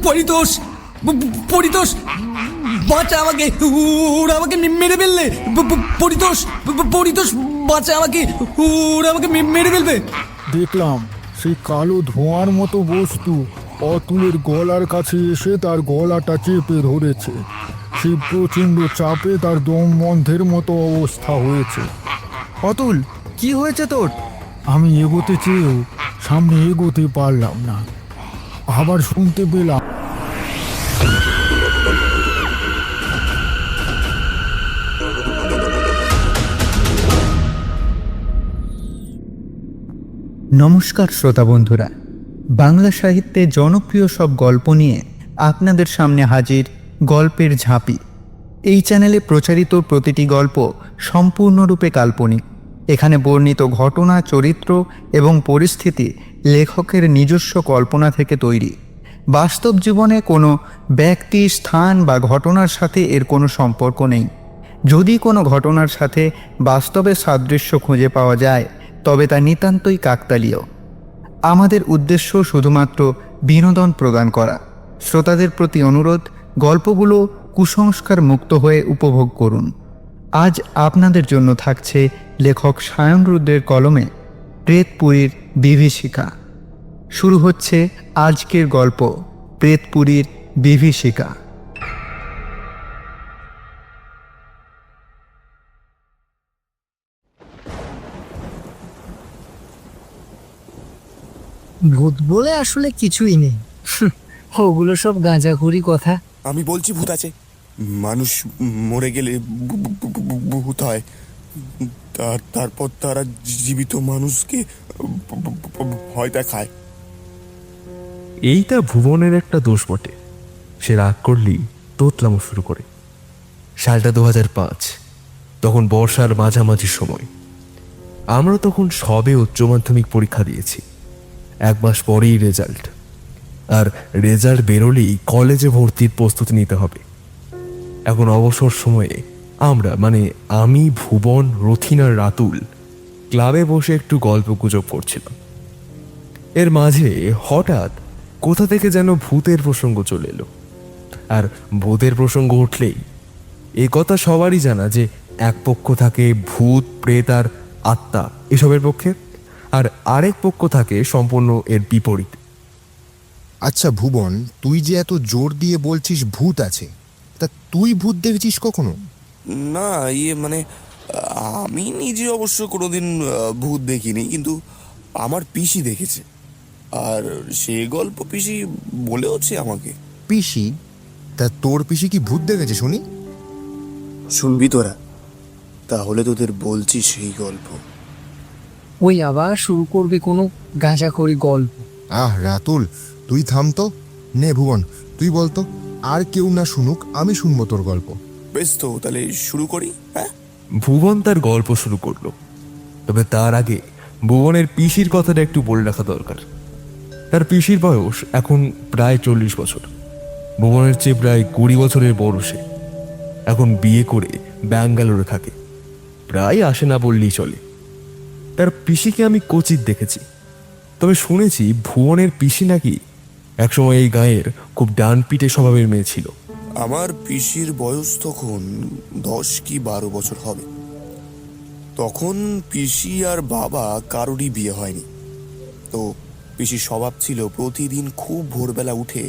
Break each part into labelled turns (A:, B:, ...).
A: পরিতোষ, পরিতোষ, বাঁচা আমাকে, ওরা আমাকে মেরে ফেললে। পরিতোষ, পরিতোষ, বাঁচা আমাকে, ওরা আমাকে মেরে ফেলবে।
B: দেখলাম সেই কালো ধোঁয়ার মতো বস্তু অতুলের গলার কাছে এসে তার গলাটা চেপে ধরেছে। সেই প্রচণ্ড চাপে তার দম বন্ধের মতো অবস্থা হয়েছে।
C: অতুল, কি হয়েছে তোর?
B: আমি এগোতে চেয়েও সামনে এগোতে পারলাম না। আবার শুনতে পেলাম
C: নমস্কার শ্রোতা বন্ধুরা, বাংলা সাহিত্যে জনপ্রিয় সব গল্প নিয়ে আপনাদের সামনে হাজির গল্পের ঝাঁপি। এই চ্যানেলে প্রচারিত প্রতিটি গল্প সম্পূর্ণরূপে কাল্পনিক। এখানে বর্ণিত ঘটনা, চরিত্র এবং পরিস্থিতি লেখকের নিজস্ব কল্পনা থেকে তৈরি। বাস্তব জীবনে কোনো ব্যক্তি, স্থান বা ঘটনার সাথে এর কোনো সম্পর্ক নেই। যদি কোনো ঘটনার সাথে বাস্তবে সাদৃশ্য খুঁজে পাওয়া যায় তবে তা নিতান্তই কাকতালীয়। আমাদের উদ্দেশ্য শুধুমাত্র বিনোদন প্রদান করা। শ্রোতাদের প্রতি অনুরোধ, গল্পগুলো কুসংস্কার মুক্ত হয়ে উপভোগ করুন। আজ আপনাদের জন্য থাকছে লেখক সায়ন রুদ্রের কলমে প্রেতপুরীর বিভীষিকা। শুরু হচ্ছে আজকের গল্প, প্রেতপুরীর বিভীষিকা।
D: ভূত বলে আসলে কিছুই নেই। ওগুলো সব গাঁজাখুরি কথা।
E: আমি বলছি ভূত আছে। মানুষ মরে গেলে ভূত হয়। তারপর তারা জীবিত মানুষকে ভয় দেখায়।
F: এইটা ভুবনের একটা দোষ বটে। সে রাগ করলেই তোতলামো শুরু করে। সালটা 2005, তখন বর্ষার মাঝামাঝি সময়। আমরা তখন সবে উচ্চ মাধ্যমিক পরীক্ষা দিয়েছি। 1 মাস পরেই রেজাল্ট, আর রেজাল্ট বেরোলেই কলেজে ভর্তির প্রস্তুতি নিতে হবে। এখন অবসর সময়ে আমরা, মানে আমি, ভুবন, রথিন আর রাতুল ক্লাবে বসে একটু গল্প গুজব করছিলাম। এর মাঝে হঠাৎ কোথা থেকে যেন ভূতের প্রসঙ্গ চলে এলো। আর ভূতের প্রসঙ্গ উঠলেই এ কথা সবারই জানা যে এক পক্ষ থাকে ভূত, প্রেত আর আত্মা এসবের পক্ষে, আর আরেক পক্ষ থাকে সম্পূর্ণ এর বিপরীত।
G: আচ্ছা ভুবন, তুই যে এত জোর দিয়ে বলছিস ভূত আছে, তা তুই ভূত দেখেছিস কখনো?
E: না, মানে আমি নিজে অবশ্য কোনোদিন ভূত দেখিনি, কিন্তু আমার পিসি দেখেছে। আর সে গল্প পিসি বলেওছে আমাকে।
G: পিসি? তা তোর পিসি কি ভূত দেখেছে শুনি?
E: শুনবি তোরা? তাহলে তোদের বলছি সেই গল্প।
D: ওই আবার শুরু করবে কোনো গাঁজাখুরি গল্প।
G: রাতুল, তুই থাম তো। নে ভুবন, তুই বলতো, আর কেউ না শুনুক, আমি শুনবো তোর গল্প।
E: বেশ, তো তাহলে শুরু করি। হ্যাঁ,
F: ভুবন তার গল্প শুরু করলো। তবে তার আগে ভুবনের পিসির কথাটা একটু বলে রাখা দরকার। তার পিসির বয়স এখন প্রায় 40 বছর। ভুবনের চেয়ে প্রায় 20 বছরের বড় সে। এখন বিয়ে করে ব্যাঙ্গালোরে থাকে, প্রায় আসে না বললেই চলে। তার পিসিকে আমি কোচিত দেখেছি। তবে শুনেছি ভুবনের পিসি নাকি একসময় এই গাঁয়ের খুব ডানপিটে স্বভাবের মেয়ে ছিল।
E: আমার পিসির বয়স তখন 10 কি 12 বছর হবে। তখন পিসি আর বাবা কারোরই বিয়ে হয়নি। তো পিসির স্বভাব ছিল প্রতিদিন খুব ভোরবেলা উঠে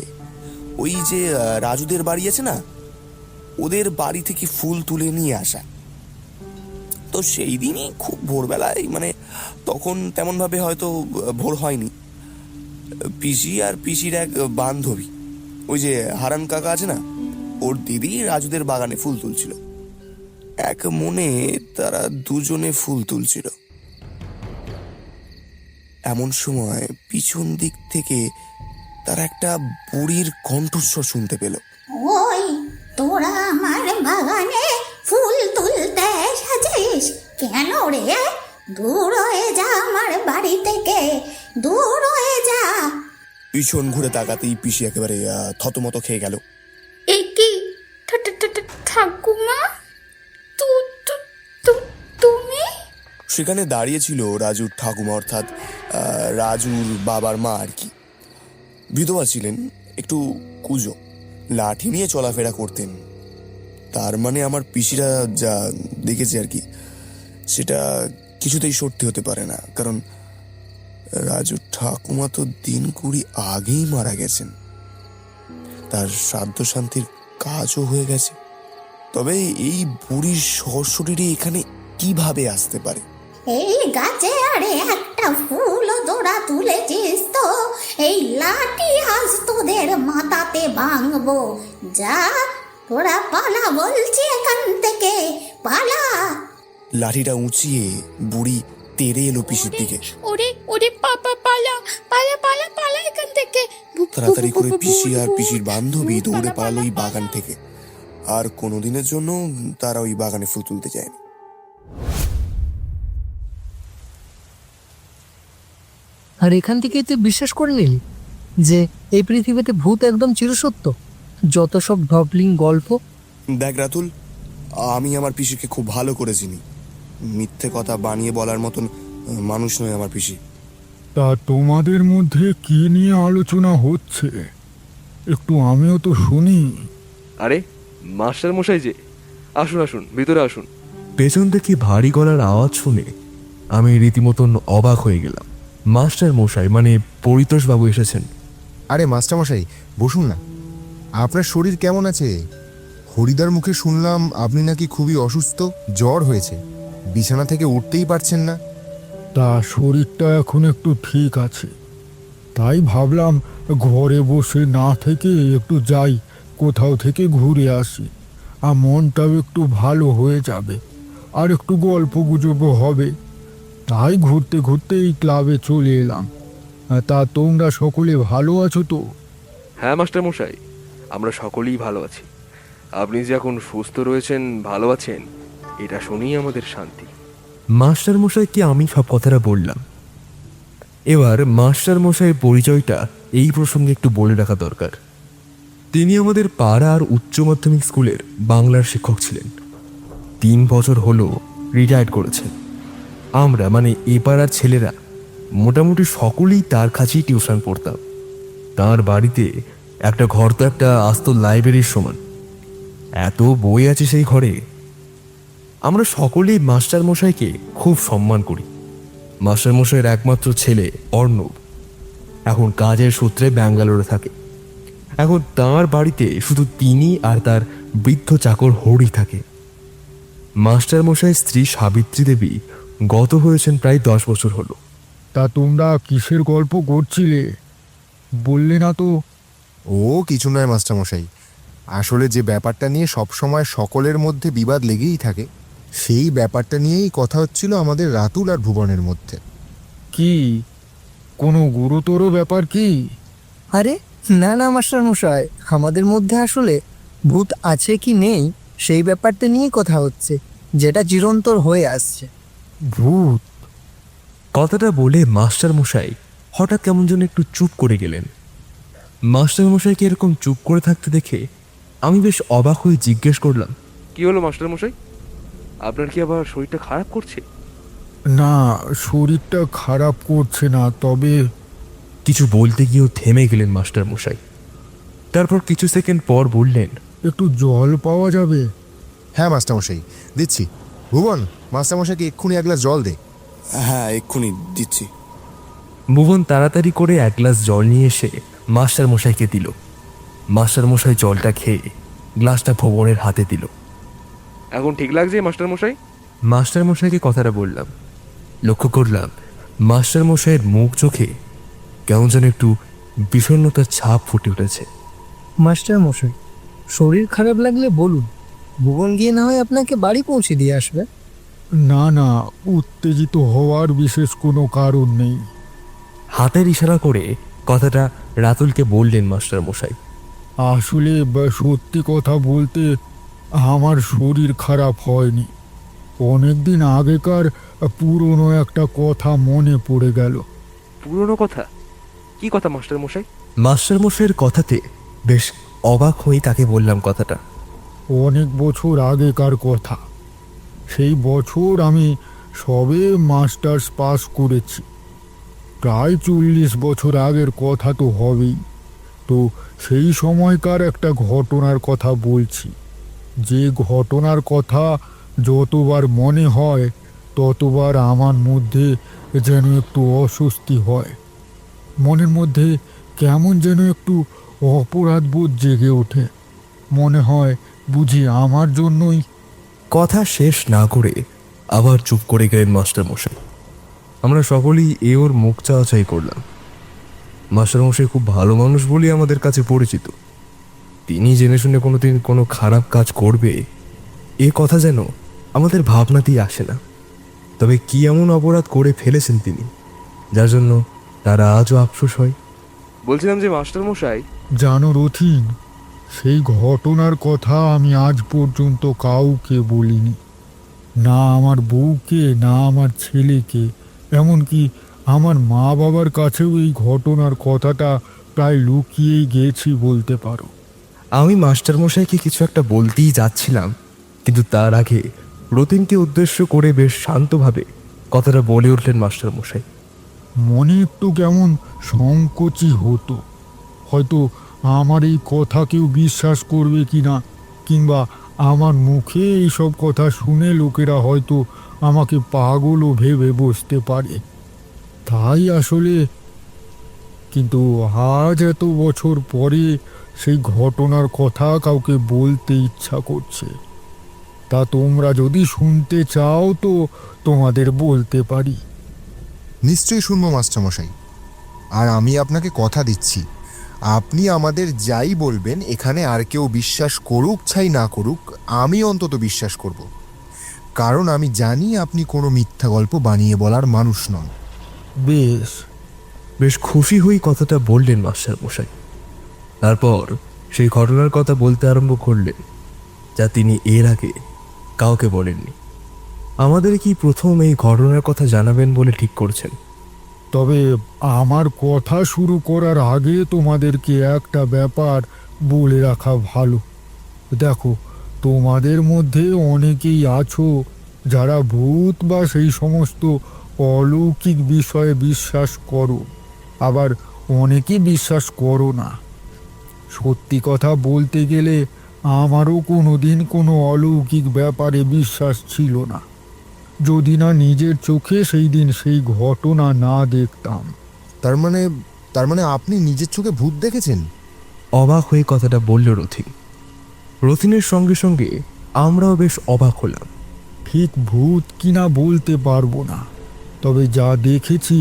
E: ওই যে রাজুদের বাড়ি আছে না, ওদের বাড়ি থেকে ফুল তুলে নিয়ে আসা। তো সেই দিনই খুব ভোরবেলায়, মানে তখন তেমনভাবে হয়তো ভোর হয়নি, পিসি আর পিসির এক বান্ধবী, ওই যে হারান কাকা আছে না, ওর দিদি রাজুদের বাগানে ফুল তুলছিল। এক মনে তারা দুজনে ফুল তুলছিল। এমন সময় পিছন দিক থেকে তারা একটা বুড়ির কণ্ঠস্বর শুনতে পেল।
H: ওই, তোরা আমার বাগানে ফুল তুলতে এসেছিস কেন রে? দূর হয়ে যা আমার বাড়ি থেকে, দূর হয়ে যা।
E: পিছন ঘুরে তাকাতেই পিসি একেবারে থতমত খেয়ে গেল।
I: এ কি ঠাকুমা, তুমি?
E: সেখানে দাঁড়িয়ে ছিল রাজুর ঠাকুমা, অর্থাৎ রাজুর বাবার মা আর কি। বিধবা ছিলেন, একটু কুঁজো, লাঠি নিয়ে চলাফেরা করতেন। তার মানে আমার পিসিরা যা দেখেছে আর কি, সেটা কিছুতেই সত্যি হতে পারে না, কারণ রাজু ঠাকুমা তো দিন 20 আগেই মারা গেছেন। তার শ্রাদ্ধ শান্তির কাজও হয়ে গেছে। তবে এই বুড়ির সশরীরে এখানে কিভাবে আসতে পারে?
H: এই গাছে আরে একটা ফুল তোরা তুলেছিস তো, এই লাঠি আজ তোদের মাথাতে ভাঙবো। যা, তোরা পালা বলছি এখান থেকে, পালা।
E: লাঠিটা উঁচিয়ে বুড়ি তেড়ে এলো পিসির দিকে।
I: ওরে ওরে পাপা, পালা পালা পালা পালা এখান থেকে।
E: তাড়াতাড়ি করে পিসি আর পিসির বান্ধবী দৌড়ে পালালো ওই বাগান থেকে। আর কোনোদিনের জন্য তারা ওই বাগানে ফুল তুলতে যায়নি।
D: আর এখান থেকেই তুই বিশ্বাস করে নিলি যে এই পৃথিবীতে ভূত একদম চিরসত্য? যত সব ঢপলিং গল্প।
E: দেখ রাতুল, আমি আমার পিসিকে খুব ভালো করে চিনি। মিথ্যে কথা বানিয়ে বলার মতন মানুষ নয় আমার পিসি।
B: তা তোমাদের মধ্যে কি নিয়ে আলোচনা হচ্ছে, একটু আমিও তো শুনি।
F: আরে মাস্টার মশাই যে, আসুন আসুন, ভিতরে আসুন। পেছন থেকে ভারী গলার আওয়াজ শুনে আমি রীতিমতন অবাক হয়ে গেলাম। মাস্টার মশাই মানে পরিতোষ বাবু এসেছেন।
G: আরে মাস্টারমশাই, বসুন না। আপনার শরীর কেমন আছে? হরিদার মুখে শুনলাম আপনি নাকি খুবই অসুস্থ, জ্বর হয়েছে, বিছানা থেকে উঠতেই পারছেন না।
B: তা শরীরটা এখন একটু ঠিক আছে, তাই ভাবলাম ঘরে বসে না থেকে একটু যাই, কোথাও থেকে ঘুরে আসি, আর মনটাও একটু ভালো হয়ে যাবে, আর একটু গল্প গুজবও হবে। তাই ঘুরতে ঘুরতে এই ক্লাবে চলে এলাম। তা তোমরা সকলে ভালো আছো তো?
F: হ্যাঁ মাস্টার মশাই, আমরা সকলেই ভালো আছি। আপনি যে এখন সুস্থ রয়েছেন, ভালো আছেন, এটা শুনেই আমাদের শান্তি। মাস্টার মশাইকে আমি সব কথাটা বললাম। এবার মাস্টার মশাইয়ের পরিচয়টা এই প্রসঙ্গে একটু বলে রাখা দরকার। তিনি আমাদের পাড়ার উচ্চ মাধ্যমিক স্কুলের বাংলার শিক্ষক ছিলেন। 3 বছর হলো রিটায়ার্ড করেছেন। আমরা মানে এ পাড়ার ছেলেরা মোটামুটি সকলেই তার কাছেই টিউশন পড়তাম। তার বাড়িতে একটা ঘর তো একটা আস্ত লাইব্রেরির সমান, এত বই আছে সেই ঘরে। আমরা সকলেই মাস্টার মশাইকে খুব সম্মান করি। মাস্টার মশাইয়ের একমাত্র ছেলে অর্ণব এখন কাজের সূত্রে ব্যাঙ্গালোরে থাকে। এখন তার বাড়িতে শুধু তিনি আর তার বৃদ্ধ চাকর হরি থাকে। মাস্টার মশাইয়ের স্ত্রী সাবিত্রী দেবী গত হয়েছেন প্রায় 10 বছর হলো।
B: তা তোমরা কিসের গল্প করছিলে, বললে না তো?
G: ও কিছু নয় মাস্টারমশাই, আসলে যে ব্যাপারটা নিয়ে সবসময় সকলের মধ্যে বিবাদ লেগেই থাকে, সেই ব্যাপারটা নিয়েই কথা হচ্ছিল আমাদের রাতুল আর ভুবনের মধ্যে।
B: কি কোনো গুরুতর ব্যাপার কি?
D: আরে না না মাস্টার মশাই, আমাদের মধ্যে আসলে ভূত আছে কি নেই সেই ব্যাপারটা নিয়ে কথা হচ্ছে, যেটা চিরন্তর হয়ে আসছে।
B: ভূত?
F: কথাটা বলে মাস্টার মশাই হঠাৎ কেমন যেন একটু চুপ করে গেলেন। মাস্টার মশাইকে এরকম চুপ করে থাকতে দেখে আমি বেশ অবাক হয়ে জিজ্ঞেস করলাম, কি হলো মাস্টার মশাই, আপনার কি আবার শরীরটা খারাপ করছে?
B: না, শরীরটা খারাপ করছে না, তবে
F: কিছু বলতে গিয়েও থেমে গেলেন মাস্টার মশাই। তারপর কিছু সেকেন্ড পর বললেন,
B: একটু জল পাওয়া যাবে?
G: হ্যাঁ মাস্টারমশাই, দিচ্ছি। ভুবন, মাস্টারমশাইকে এক্ষুনি 1 গ্লাস জল দে।
E: হ্যাঁ, এক্ষুনি দিচ্ছি।
F: ভুবন তাড়াতাড়ি করে 1 গ্লাস জল নিয়ে এসে মাস্টার মশাইকে দিল। মাস্টার মশাই জলটা খেয়ে গ্লাসটা ভুবনের হাতে দিল। এখন ঠিক লাগছে মাস্টার মশাই? মাস্টার মশাইকে কথাটা বললাম। লক্ষ্য করলাম মাস্টার মশাইয়ের মুখ চোখে কেমন যেন একটু বিষণ্ণতার ছাপ ফুটে উঠেছে।
D: মাস্টার মশাই, শরীর খারাপ লাগলে বলুন, ভুবন গিয়ে না হয় আপনাকে বাড়ি পৌঁছে দিয়ে আসবে।
B: না না, উত্তেজিত হওয়ার বিশেষ কোনো কারণ নেই।
F: হাতের ইশারা করে কথাটা রাতুলকে বললেন মাস্টার মশাই।
B: আসলে সত্যি কথা বলতে আমার শরীর খারাপ হয়নি। অনেকদিন আগেকার পুরনো একটা কথা মনে পড়ে গেল।
F: পুরনো কথা? কি কথা মাস্টার মশাই? মাস্টার মশাইয়ের কথাতে বেশ অবাক হয়ে তাকে বললাম কথাটা।
B: অনেক বছর আগেকার কথা। সেই বছর আমি সবে মাস্টার্স পাস করেছি। প্রায় 40 বছর আগের কথা তো হবেই। তো সেই সময়কার একটা ঘটনার কথা বলছি, যে ঘটনার কথা যতবার মনে হয় ততবার আমার মধ্যে যেন একটু অস্বস্তি হয়। মনের মধ্যে কেমন যেন একটু অপরাধ বোধ জেগে ওঠে। মনে হয় বুঝি আমার জন্যই।
F: কথা শেষ না করে আবার চুপ করে গেলেন মাস্টারমশাই। আমরা সকলেই ওর মুখ চাওয়াচাই করলাম। মাস্টারমশাই খুব ভালো মানুষ বলেই আমাদের কাছে পরিচিত। তিনি জেনে শুনে কোনোদিন কোনো খারাপ কাজ করবে এ কথা যেন আমাদের ভাবনাতেই আসে না। তবে কি এমন অপরাধ করে ফেলেছেন তিনি, যার জন্য তারা আজও আফসোস হয়। বলছিলাম যে মাস্টারমশাই,
B: জানো রথিন, সেই ঘটনার কথা আমি আজ পর্যন্ত কাউকে বলিনি, না আমার বউকে, না আমার ছেলেকে, এমনকি আমার মা বাবার কাছেও এই ঘটনার কথাটা প্রায় লুকিয়েই গেছি বলতে পারো।
F: আমি মাস্টারমশাইকে কিছু একটা বলতেই যাচ্ছিলাম, কিন্তু তার আগে রতিনকে উদ্দেশ্য করে বেশ শান্তভাবে কথাটা বলে উঠলেন মাস্টারমশাই।
B: মনে একটু কেমন সংকোচই হতো, হয়তো আমার এই কথা কেউ বিশ্বাস করবে কি না, কিংবা আমার মুখে এইসব কথা শুনে লোকেরা হয়তো আমাকে পাগলও ভেবে বসতে পারে। তাই আসলে, কিন্তু আজ এত বছর পরে সেই ঘটনার কথা কাউকে বলতে ইচ্ছা করছে। তা তোমরা যদি শুনতে চাও তো তোমাদের বলতে পারি।
G: নিশ্চয়ই শুনবো মাস্টারমশাই। আর আমি আপনাকে কথা দিচ্ছি, আপনি আমাদের যাই বলবেন এখানে আর কেউ বিশ্বাস করুক চাই না করুক, আমি অন্তত বিশ্বাস করব। কারণ আমি জানি আপনি কোনো মিথ্যা গল্প বানিয়ে বলার মানুষ নন।
B: বেশ,
F: বেশ খুশি হই কথাটা বললেন মাস্টারমশাই। তারপর সেই ঘটনার কথা বলতে আরম্ভ করলেন, যা তিনি এর আগে কাউকে বলেননি। আমাদের কি প্রথম এই ঘটনার কথা জানাবেন বলে ঠিক করছেন?
B: তবে আমার কথা শুরু করার আগে তোমাদেরকে একটা ব্যাপার বলে রাখা ভালো। দেখো, তোমাদের মধ্যে অনেকেই আছো যারা ভূত বা সেই সমস্ত অলৌকিক বিষয়ে বিশ্বাস করো, আবার অনেকে বিশ্বাস করো না। সত্যি কথা বলতে গেলে আমারও কোনোদিন কোনো অলৌকিক ব্যাপারে বিশ্বাস ছিল না, যদি না নিজের চোখে সেই দিন সেই ঘটনা না দেখতাম।
G: তার মানে আপনি নিজের চোখে ভূত দেখেছেন?
F: অবাক হয়ে কথাটা বলল রথিন। রথিনের সঙ্গে সঙ্গে আমরাও বেশ অবাক হলাম।
B: ঠিক ভূত কিনা বলতে পারবো না, তবে যা দেখেছি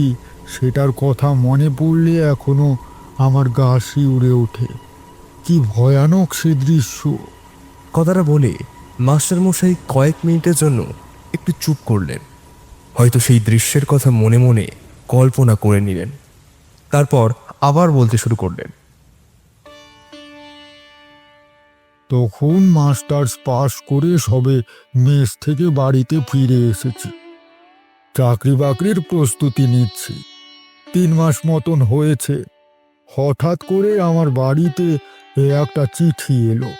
B: সেটার কথা মনে পড়লে এখনো আমার গা শিউরে ওঠে। কি ভয়ানক সে দৃশ্য!
F: কথাটা বলে মাস্টারমশাই কয়েক মিনিটের জন্য একটু চুপ করলেন, হয়তো সেই দৃশ্যের কথা মনে মনে কল্পনা করে নিলেন। তারপর আবার বলতে শুরু করলেন।
B: তখন মাস্টার্স পাশ করে সবে মেস থেকে বাড়িতে ফিরে এসেছি। চাকরি বাকরির প্রস্তুতি নিচ্ছি। 3 মাস মতন হয়েছে। হঠাৎ করে আমার বাড়িতে একটা চিঠি এলো।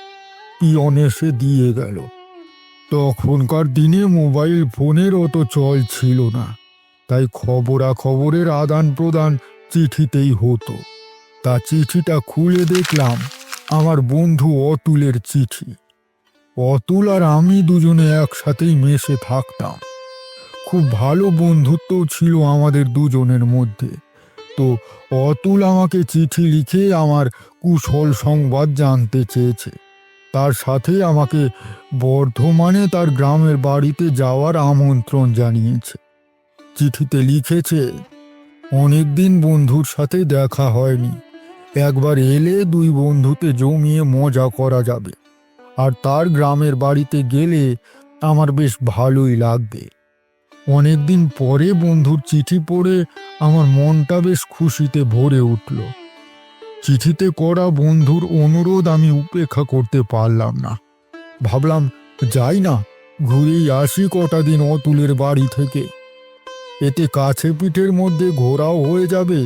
B: পিয়ন এসে দিয়ে গেল। তখনকার দিনে মোবাইল ফোনের অত চল ছিল না, তাই খবরাখবরের আদান প্রদান চিঠিতেই হতো। তা চিঠিটা খুলে দেখলাম আমার বন্ধু অতুলের চিঠি। অতুল আর আমি দুজনে একসাথেই মেসে থাকতাম। খুব ভালো বন্ধুত্বও ছিল আমাদের দুজনের মধ্যে। তো অতুল আমাকে চিঠি লিখে আমার কুশল সংবাদ জানতে চেয়েছে। তার সাথে আমাকে বর্ধমানে তার গ্রামের বাড়িতে যাওয়ার আমন্ত্রণ জানিয়েছে। চিঠিতে লিখেছে, অনেকদিন বন্ধুর সাথে দেখা হয়নি, একবার এলে 2 বন্ধুতে জমিয়ে মজা করা যাবে, আর তার গ্রামের বাড়িতে গেলে আমার বেশ ভালোই লাগবে। অনেকদিন পরে বন্ধুর চিঠি পড়ে আমার মনটা বেশ খুশিতে ভরে উঠল। চিঠিতে করা বন্ধুর অনুরোধ আমি উপেক্ষা করতে পারলাম না। ভাবলাম, যাই না, ঘুরেই আসি কটা দিন অতুলের বাড়ি থেকে। এতে কাছে পিঠের মধ্যে ঘোরাও হয়ে যাবে,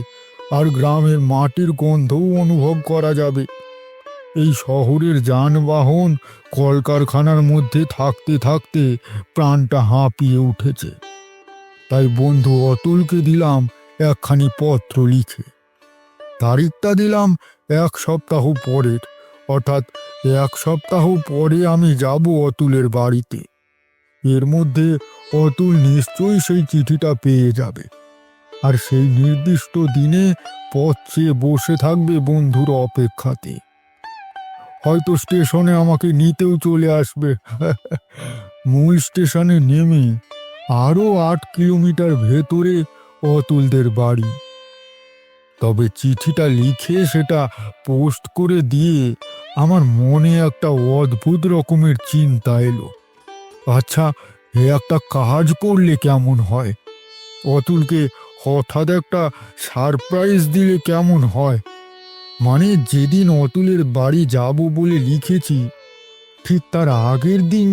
B: আর গ্রামের মাটির গন্ধও অনুভব করা যাবে। এই শহরের যানবাহন কলকারখানার মধ্যে থাকতে থাকতে প্রাণটা হাঁপিয়ে উঠেছে। তাই বন্ধু অতুলকে দিলাম একখানি পত্র লিখে। তারিখটা দিলাম এক সপ্তাহ পরের, অর্থাৎ এক সপ্তাহ পরে আমি যাব অতুলের বাড়িতে। এর মধ্যে অতুল নিশ্চয়ই সেই চিঠিটা পেয়ে যাবে, আর সেই নির্দিষ্ট দিনে পথ চেয়ে বসে থাকবে বন্ধুর অপেক্ষাতে। হয়তো স্টেশনে আমাকে নিতেও চলে আসবে। মূল স্টেশনে নেমে আরও 8 কিলোমিটার ভেতরে অতুলদের বাড়ি। তবে চিঠিটা লিখে সেটা পোস্ট করে দিয়ে আমার মনে একটা অদ্ভুত রকমের চিন্তা এলো। আচ্ছা, এ একটা কাজ করলে কেমন হয়? অতুলকে হঠাৎ একটা সারপ্রাইজ দিলে কেমন হয়? মানে যেদিন অতুলের বাড়ি যাব বলে লিখেছি, ঠিক তার আগের দিন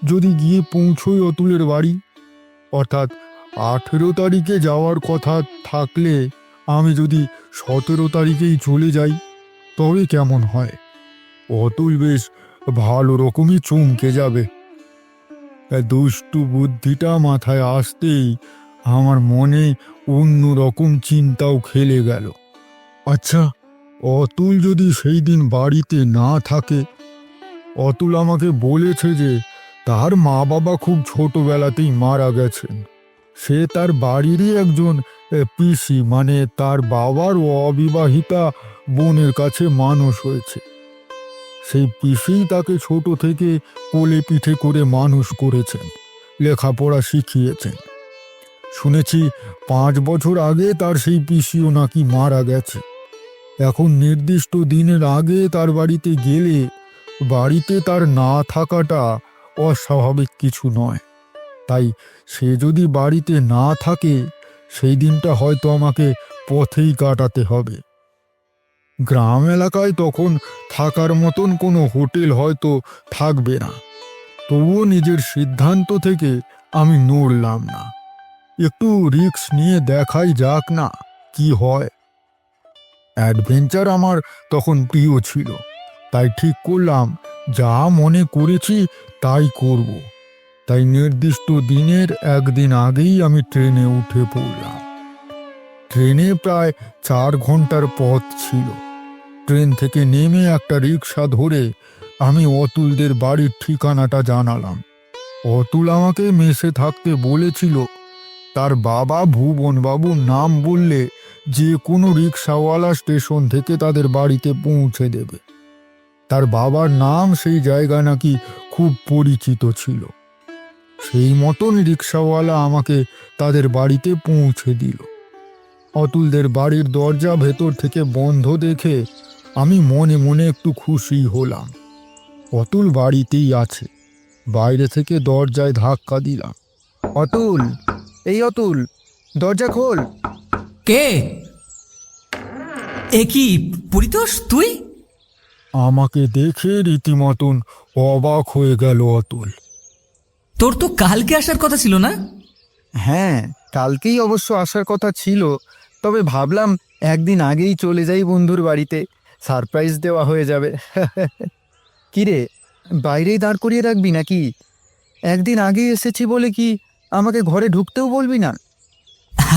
B: যদি গিয়ে পৌঁছই অতুলের বাড়ি, অর্থাৎ 18 তারিখে যাওয়ার কথা থাকলে আমি যদি 17 তারিখেই চলে যাই, তবে কেমন হয়? অতুল বেশ ভালো রকমই চমকে যাবে। দুষ্টু বুদ্ধিটা মাথায় আসতেই আমার মনে অন্য রকম চিন্তাও খেলে গেল। আচ্ছা, অতুল যদি সেই দিন বাড়িতে না থাকে? অতুল আমাকে বলেছে যে তার মা বাবা খুব ছোটবেলাতেই মারা গেছেন। সে তার বাড়িরই একজন পিসি, মানে তার বাবার অবিবাহিতা বোনের কাছে মানুষ হয়েছে। সেই পিসিই তাকে ছোট থেকে কোলে পিঠে করে মানুষ করেছেন, লেখাপড়া শিখিয়েছেন। শুনেছি 5 বছর আগে তার সেই পিসিও নাকি মারা গেছে। এখন নির্দিষ্ট দিনের আগে তার বাড়িতে গেলে বাড়িতে তার না থাকাটা অস্বাভাবিক কিছু নয়। তাই সে যদি বাড়িতে না থাকে, সেই দিনটা হয়তো আমাকে পথেই কাটাতে হবে। গ্রাম এলাকায় তখন থাকার মতন কোনো হোটেল হয়তো থাকবে না। তবুও নিজের সিদ্ধান্ত থেকে আমি নড়লাম না। একটু রিস্ক নিয়ে দেখাই যাক না কি হয়। অ্যাডভেঞ্চার আমার তখন প্রিয় ছিল, তাই ঠিক করলাম যা মনে করেছি তাই করব। তাই নির্দিষ্ট দিনের একদিন আগেই আমি ট্রেনে উঠে পড়লাম। ট্রেনে প্রায় 4 ঘন্টার পথ ছিল। ট্রেন থেকে নেমে একটা রিক্সা ধরে আমি অতুলদের বাড়ির ঠিকানাটা জানালাম। অতুল আমাকে মেসে থাকতে বলেছিল। তার বাবা ভুবনবাবুর নাম বললে যে কোনো রিক্সাওয়ালা স্টেশন থেকে তাদের বাড়িতে পৌঁছে দেবে। তার বাবার নাম সেই জায়গা নাকি খুব পরিচিত ছিল। সেই মতন রিক্সাওয়ালা আমাকে তাদের বাড়িতে পৌঁছে দিল। অতুলদের বাড়ির দরজা ভেতর থেকে বন্ধ দেখে আমি মনে মনে একটু খুশি হলাম। অতুল বাড়িতেই আছে। বাইরে থেকে দরজায় ধাক্কা দিলাম।
C: অতুল, এই অতুল, দরজা খোল।
A: কে? এ কি পরিতোষ, তুই?
B: আমাকে দেখে রীতিমতন অবাক হয়ে গেল অতুল।
A: তোর তো কালকে আসার কথা ছিল না?
C: হ্যাঁ, কালকেই অবশ্য আসার কথা ছিল, তবে ভাবলাম একদিন আগেই চলে যাই বন্ধুর বাড়িতে, সারপ্রাইজ দেওয়া হয়ে যাবে। কিরে, বাইরেই দাঁড় করিয়ে রাখবি নাকি? একদিন আগে এসেছি বলে কি আমাকে ঘরে ঢুকতেও বলবি না?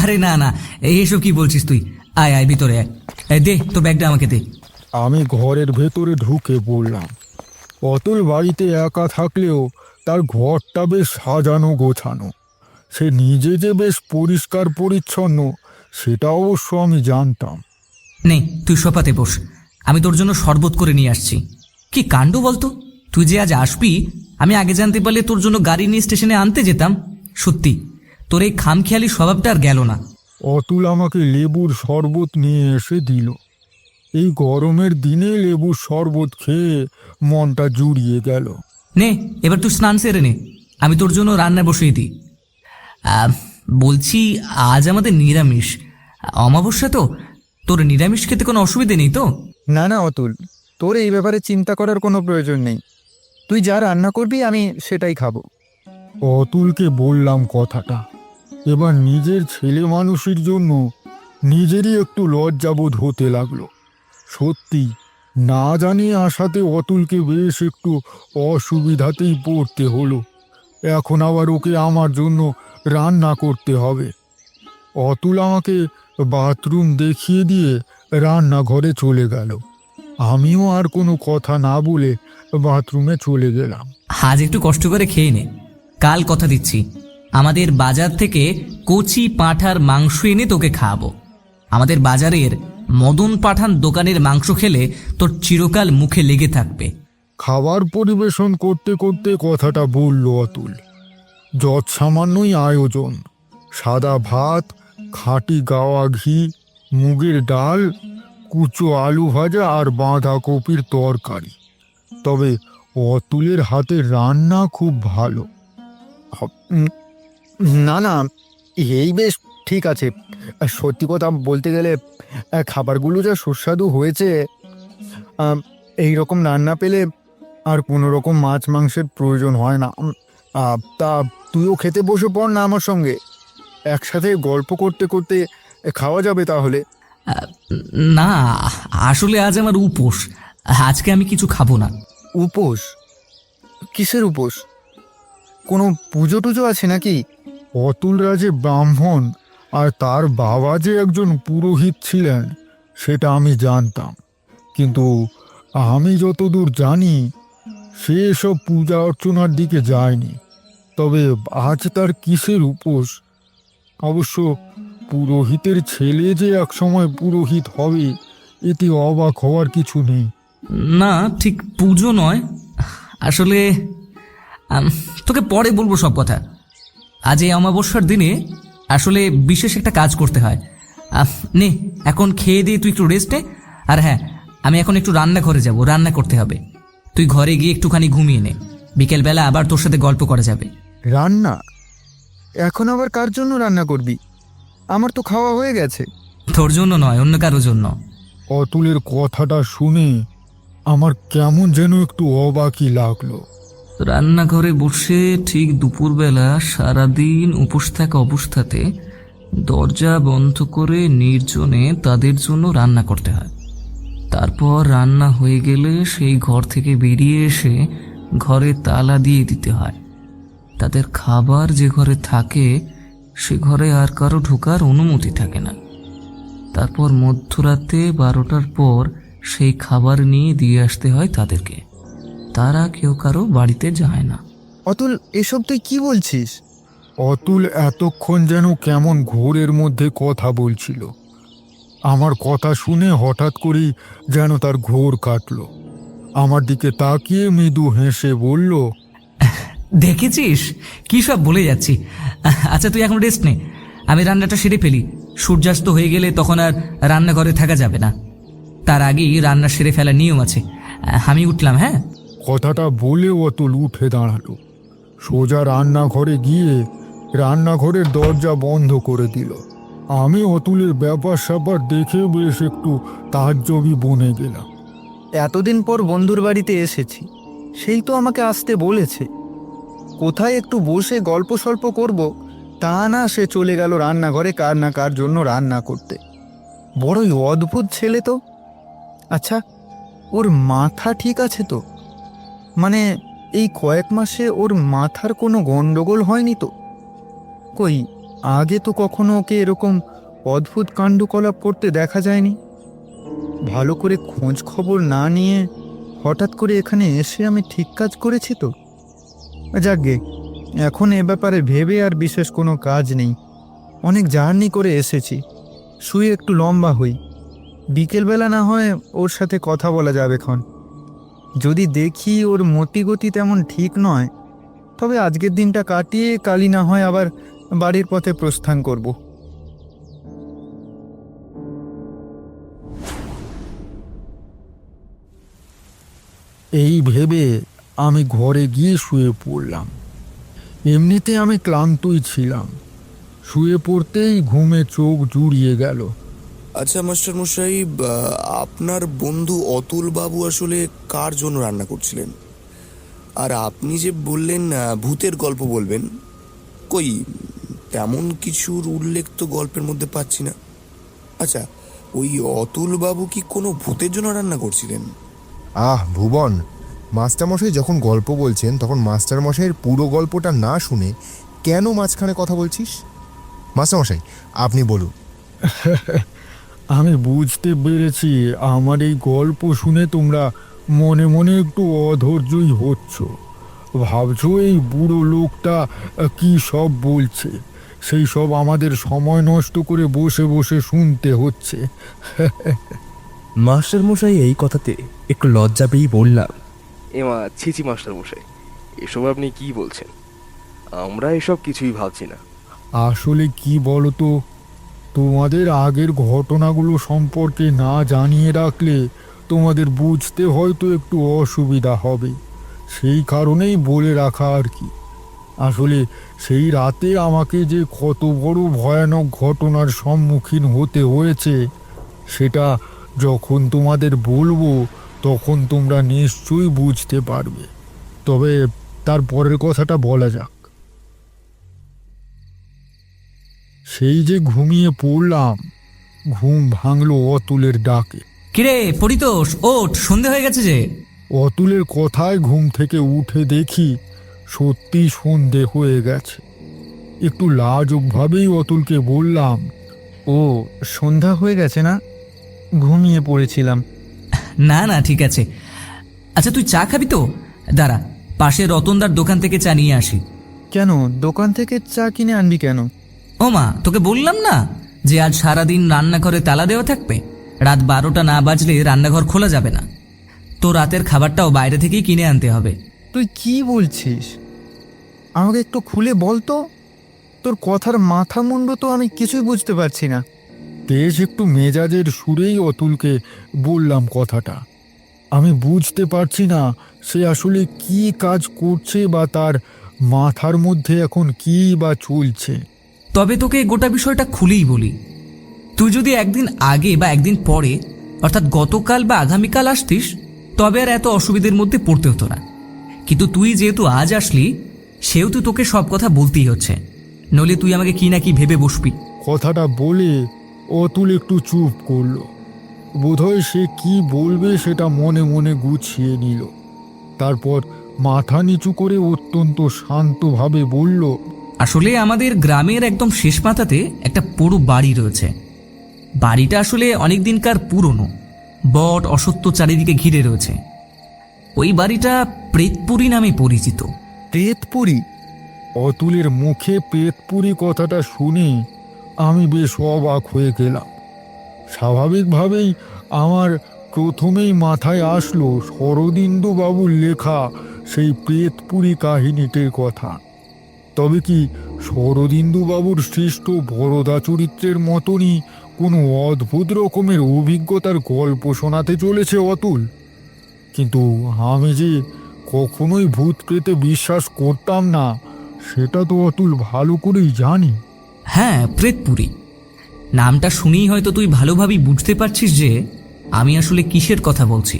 A: আরে না না, এইসব কি বলছিস তুই? আয় আয়, ভিতরে আয়। দে তোর ব্যাগটা আমাকে দে।
B: আমি ঘরের ভেতরে ঢুকে পড়লাম। অতুল বাড়িতে একা থাকলেও তার ঘরটা বেশ সাজানো গোছানো। সে নিজে যে বেশ পরিষ্কার পরিচ্ছন্ন সেটা অবশ্য আমি জানতাম।
A: নে তুই সোফাতে বস, আমি তোর জন্য শরবত করে নিয়ে আসছি। কি কাণ্ড বলতো, তুই যে আজ আসবি আমি আগে জানতে পারলে তোর জন্য গাড়ি নিয়ে স্টেশনে আনতে যেতাম। সত্যি তোর এই খামখেয়ালি স্বভাবটা আর গেল না।
B: অতুল আমাকে লেবুর শরবত নিয়ে এসে দিল। এই গরমের দিনে লেবুর শরবত খেয়ে মনটা জুড়িয়ে গেল।
A: নে এবার তুই স্নান সেরে নে, আমি তোর জন্য রান্না বসিয়ে দিই। বলছি আজ আমাদের নিরামিষ, অমাবস্যা তো। তোর নিরামিষ খেতে কোনো অসুবিধে নেই তো?
C: না না অতুল, তোর এই ব্যাপারে চিন্তা করার কোনো প্রয়োজন নেই। তুই যা রান্না করবি আমি সেটাই খাবো।
B: অতুলকে বললাম কথাটা। এবার নিজের ছেলে মানুষের জন্য নিজেরই একটু লজ্জাবোধ হতে লাগলো। সত্যি না জানিয়ে আসাতে অতুলকে বেশ একটু অসুবিধাতেই পড়তে হলো। এখন আবার ওকে আমার জন্য রান্না করতে হবে। অতুল আমাকে বাথরুম দেখিয়ে দিয়ে রান্নাঘরে চলে গেল। আমিও আর কোনো কথা না বলে বাথরুমে চলে গেলাম।
A: আজ একটু কষ্ট করে খেয়ে নে, কাল কথা দিচ্ছি আমাদের বাজার থেকে কচি পাঁঠার মাংস এনে তোকে খাওয়াবো। আমাদের বাজারের মদন পাঠান দোকানের মাংস খেলে তোর চিরকাল মুখে লেগে থাকবে।
B: খাবার পরিবেশন করতে করতে কথাটা বলল অতুল। যৎসামান্যই আয়োজন, সাদা ভাত, খাঁটি গাওয়া ঘি, মুগের ডাল, কুচো আলু ভাজা আর বাঁধাকপির তরকারি। তবে অতুলের হাতের রান্না খুব ভালো।
C: না না, এই বেশ ঠিক আছে। সত্যি কথা বলতে গেলে খাবারগুলো যা সুস্বাদু হয়েছে, এই রকম রান্না পেলে আর কোনো রকম মাছ মাংসের প্রয়োজন হয় না। তা তুইও খেতে বসে পড় না আমার সঙ্গে, একসাথে গল্প করতে করতে খাওয়া যাবে তাহলে।
A: না, আসলে আজ আমার উপোস, আজকে আমি কিছু খাবো না।
C: উপোস? কিসের উপোস? কোনো পুজো টুজো আছে নাকি?
B: অতুলরা যে ব্রাহ্মণ আর তার বাবা যে একজন পুরোহিত ছিলেন সেটা আমি জানতাম, কিন্তু আমি যতদূর জানি সে এসব পূজা অর্চনার দিকে যায়নি। তবে আজ তার কিসের উপোস? অবশ্য পুরোহিতের ছেলে যে একসময় পুরোহিত হবে এতে অবাক হওয়ার কিছু নেই।
A: না, ঠিক পুজো নয়। আসলে তোকে পরে বলবো সব কথা। আজ এই অমাবস্যার দিনে আসলে বিশেষ একটা কাজ করতে হয়। নে, এখন খেয়ে দিয়ে তুই একটু রেস্ট নে। আর হ্যাঁ, আমি এখন একটু রান্নাঘরে যাব, রান্না করতে হবে। তুই ঘরে গিয়ে একটুখানি ঘুমিয়ে নে, বিকেলবেলা আবার তোর সাথে গল্প করা যাবে।
C: রান্না? এখন আবার কার জন্য রান্না করবি? আমার তো খাওয়া হয়ে গেছে।
A: তোর জন্য নয়, অন্য কারোর জন্য।
B: অতুলের কথাটা শুনে আমার কেমন যেন একটু অবাকই লাগলো।
A: রান্নাঘরে বসে ঠিক দুপুরবেলা সারাদিন উপোস থাকা অবস্থাতে দরজা বন্ধ করে নির্জনে তাদের জন্য রান্না করতে হয়। তারপর রান্না হয়ে গেলে সেই ঘর থেকে বেরিয়ে এসে ঘরে তালা দিয়ে দিতে হয়। তাদের খাবার যে ঘরে থাকে সে ঘরে আর কারো ঢোকার অনুমতি থাকে না। তারপর মধ্যরাতে 12টার পর সেই খাবার নিয়ে দিয়ে আসতে হয় তাদেরকে। তারা কেউ কারো বাড়িতে যায় না।
C: অতুল, এসব তুই কি বলছিস?
B: অতুল এতক্ষণ যেন কেমন ঘোরের মধ্যে কথা বলছিল। আমার কথা শুনে হঠাৎ করেই যেন তার ঘোর কাটলো। আমার দিকে তাকিয়ে মৃদু হেসে বলল,
A: দেখেছিস কি সব বলে যাচ্ছি। আচ্ছা, তুই এখন রেস্ট নে, আমি রান্নাটা সেরে ফেলি। সূর্যাস্ত হয়ে গেলে তখন আর রান্নাঘরে থাকা যাবে না। তার আগেই রান্না সেরে ফেলার নিয়ম আছে। আমি উঠলাম। হ্যাঁ।
B: কথাটা বলে অতুল উঠে দাঁড়ালো। সোজা রান্নাঘরে গিয়ে রান্নাঘরের দরজা বন্ধ করে দিল। আমি অতুলের ব্যাপার স্যাপার দেখে বেশ একটু তাজ্জবই বনে গেলাম।
C: এতদিন পর বন্ধুর বাড়িতে এসেছি, সেই তো আমাকে আসতে বলেছে। কোথায় একটু বসে গল্প সল্প করব, তা না, সে চলে গেল রান্নাঘরে কার না কার জন্য রান্না করতে। বড়ই অদ্ভুত ছেলে তো। আচ্ছা, ওর মাথা ঠিক আছে তো? মানে এই কয়েক মাসে ওর মাথার কোনো গন্ডগোল হয়নি তো? কই, আগে তো কখনো ওকে এরকম অদ্ভুত কাণ্ডকলাপ করতে দেখা যায়নি। ভালো করে খোঁজ খবর না নিয়ে হঠাৎ করে এখানে এসে আমি ঠিক কাজ করেছি তো? যাকগে, এখন এ ব্যাপারে ভেবে আর বিশেষ কোনো কাজ নেই। অনেক জার্নি করে এসেছি, শুয়ে একটু লম্বা হই। বিকেলবেলা না হয় ওর সাথে কথা বলা যাবে ক্ষণ। যদি দেখি ওর মতিগতি তেমন ঠিক নয়, তবে আজকের দিনটা কাটিয়ে কালই না হয় আবার বাড়ির পথে প্রস্থান করব।
B: এই ভেবে আমি ঘরে গিয়ে শুয়ে পড়লাম। এমনিতে আমি ক্লান্তই ছিলাম। শুয়ে পড়তেই ঘুমে চোখ জুড়িয়ে গেল।
E: আচ্ছা মাস্টার মশাই, আপনার বন্ধু অতুল বাবু আসলে কার জন্য রান্না করছিলেন? আর আপনি যে বললেন ভূতের গল্প বলবেন, কই তেমন কিছুর উল্লেখ তো গল্পের মধ্যে পাচ্ছি না। আচ্ছা, ওই অতুল বাবু কি কোনো ভূতের জন্য রান্না করছিলেন?
G: ভুবন, মাস্টারমশাই যখন গল্প বলছেন তখন মাস্টারমশাইয়ের পুরো গল্পটা না শুনে কেন মাঝখানে কথা বলছিস? মাস্টারমশাই, আপনি বলুন।
B: আমি বুঝতে পেরেছি আমার এই গল্প শুনে তোমরা মনে মনে একটু অধৈর্যই হচ্ছ। ভাবছো এই বুড়ো লোকটা কি সব বলছে, সেই সব আমাদের সময় নষ্ট করে বসে বসে শুনতে হচ্ছে।
F: মাস্টার মশাই এই কথাতে একটু লজ্জা পেয়েই বললাম, এমা ছিছি মাস্টার মশাই, এসব আপনি কি বলছেন? আমরা এসব কিছুই ভাবছি না।
B: আসলে কি বলো তো, তোমাদের আগের ঘটনাগুলো সম্পর্কে না জানিয়ে রাখলে তোমাদের বুঝতে হয়তো একটু অসুবিধা হবে, সেই কারণেই বলে রাখা আর কি। আসলে সেই রাতে আমাকে যে কত বড় ভয়ানক ঘটনার সম্মুখীন হতে হয়েছে সেটা যখন তোমাদের বলবো তখন তোমরা নিশ্চয়ই বুঝতে পারবে। তবে তার পরের কথাটা বলা যাক। সেই যে ঘুমিয়ে পড়লাম, ঘুম ভাঙলো অতুলের ডাকে।
A: কিরে পরিতোষ, ওঠ, সন্ধে হয়ে গেছে যে।
B: অতুলের কথায় ঘুম থেকে উঠে দেখি সত্যি সন্ধে হয়ে গেছে। একটু লাজুকভাবেই অতুলকে বললাম,
C: ও, সন্ধ্যা হয়ে গেছে না? ঘুমিয়ে পড়েছিলাম।
A: না না, ঠিক আছে। আচ্ছা তুই চা খাবি তো? দাঁড়া, পাশে রতনদার দোকান থেকে চা নিয়ে আসি।
C: কেন, দোকান থেকে চা কিনে আনবি কেন?
A: ও মা, তোকে বললাম না যে আজ সারাদিন রান্নাঘরে তালা দেওয়া থাকবে, রাত 12টা না বাজলে রান্নাঘর খোলা যাবে না। তো রাতের খাবারটাও বাইরে থেকেই কিনে আনতে হবে।
C: তুই কি বলছিস? আমাকে একটু খুলে বল তো, তোর কথার মাথা মুন্ডু তো আমি কিছুই বুঝতে পারছি না।
B: বেশ একটু মেজাজের সুরেই অতুলকে বললাম কথাটা। আমি বুঝতে পারছি না সে আসলে কি কাজ করছে বা তার মাথার মধ্যে এখন কি বা চলছে।
A: তবে তোকে গোটা বিষয়টা খুলেই বলি। তুই যদি একদিন আগে বা একদিন পরে, অর্থাৎ গতকাল বা আগামীকাল আসতিস, তবে আর এত অসুবিধার মধ্যে পড়তে হতো না। কিন্তু তুই যেহেতু আজ আসলি, সেহেতু তোকে সব কথা বলতেই হচ্ছে, নইলে তুই আমাকে কি না কি ভেবে বসবি।
B: কথাটা বলে অতুল একটু চুপ করলো। বোধহয় সে কি বলবে সেটা মনে মনে গুছিয়ে নিল। তারপর মাথা নিচু করে অত্যন্ত শান্তভাবে বলল,
A: আসলে আমাদের গ্রামের একদম শেষ মাথাতে একটা পুরো বাড়ি রয়েছে। বাড়িটা আসলে অনেক দিনকার পুরনো, বট অসত্য চারিদিকে ঘিরে রয়েছে। ওই বাড়িটা প্রেতপুরী নামে পরিচিত।
C: প্রেতপুরী?
B: অতুলের মুখে পেতপুরি কথাটা শুনে আমি বেশ অবাক হয়ে গেলাম। স্বাভাবিকভাবেই আমার প্রথমেই মাথায় আসলো শরদিন্দু বাবুর লেখা সেই প্রেতপুরি কাহিনীটির কথা। তবে কি শরদিন্দু বাবুর সৃষ্ট বরদা চরিত্রের মতনই কোনো অদ্ভুত রকমের অভিজ্ঞতার গল্প শোনাতে চলেছে অতুল? কিন্তু আমি যে কখনোই ভূত প্রেতে বিশ্বাস করতাম না সেটা তো অতুল ভালো করেই জানি।
A: হ্যাঁ, প্রেতপুরী নামটা শুনেই হয়তো তুই ভালোভাবেই বুঝতে পারছিস যে আমি আসলে কিসের কথা বলছি।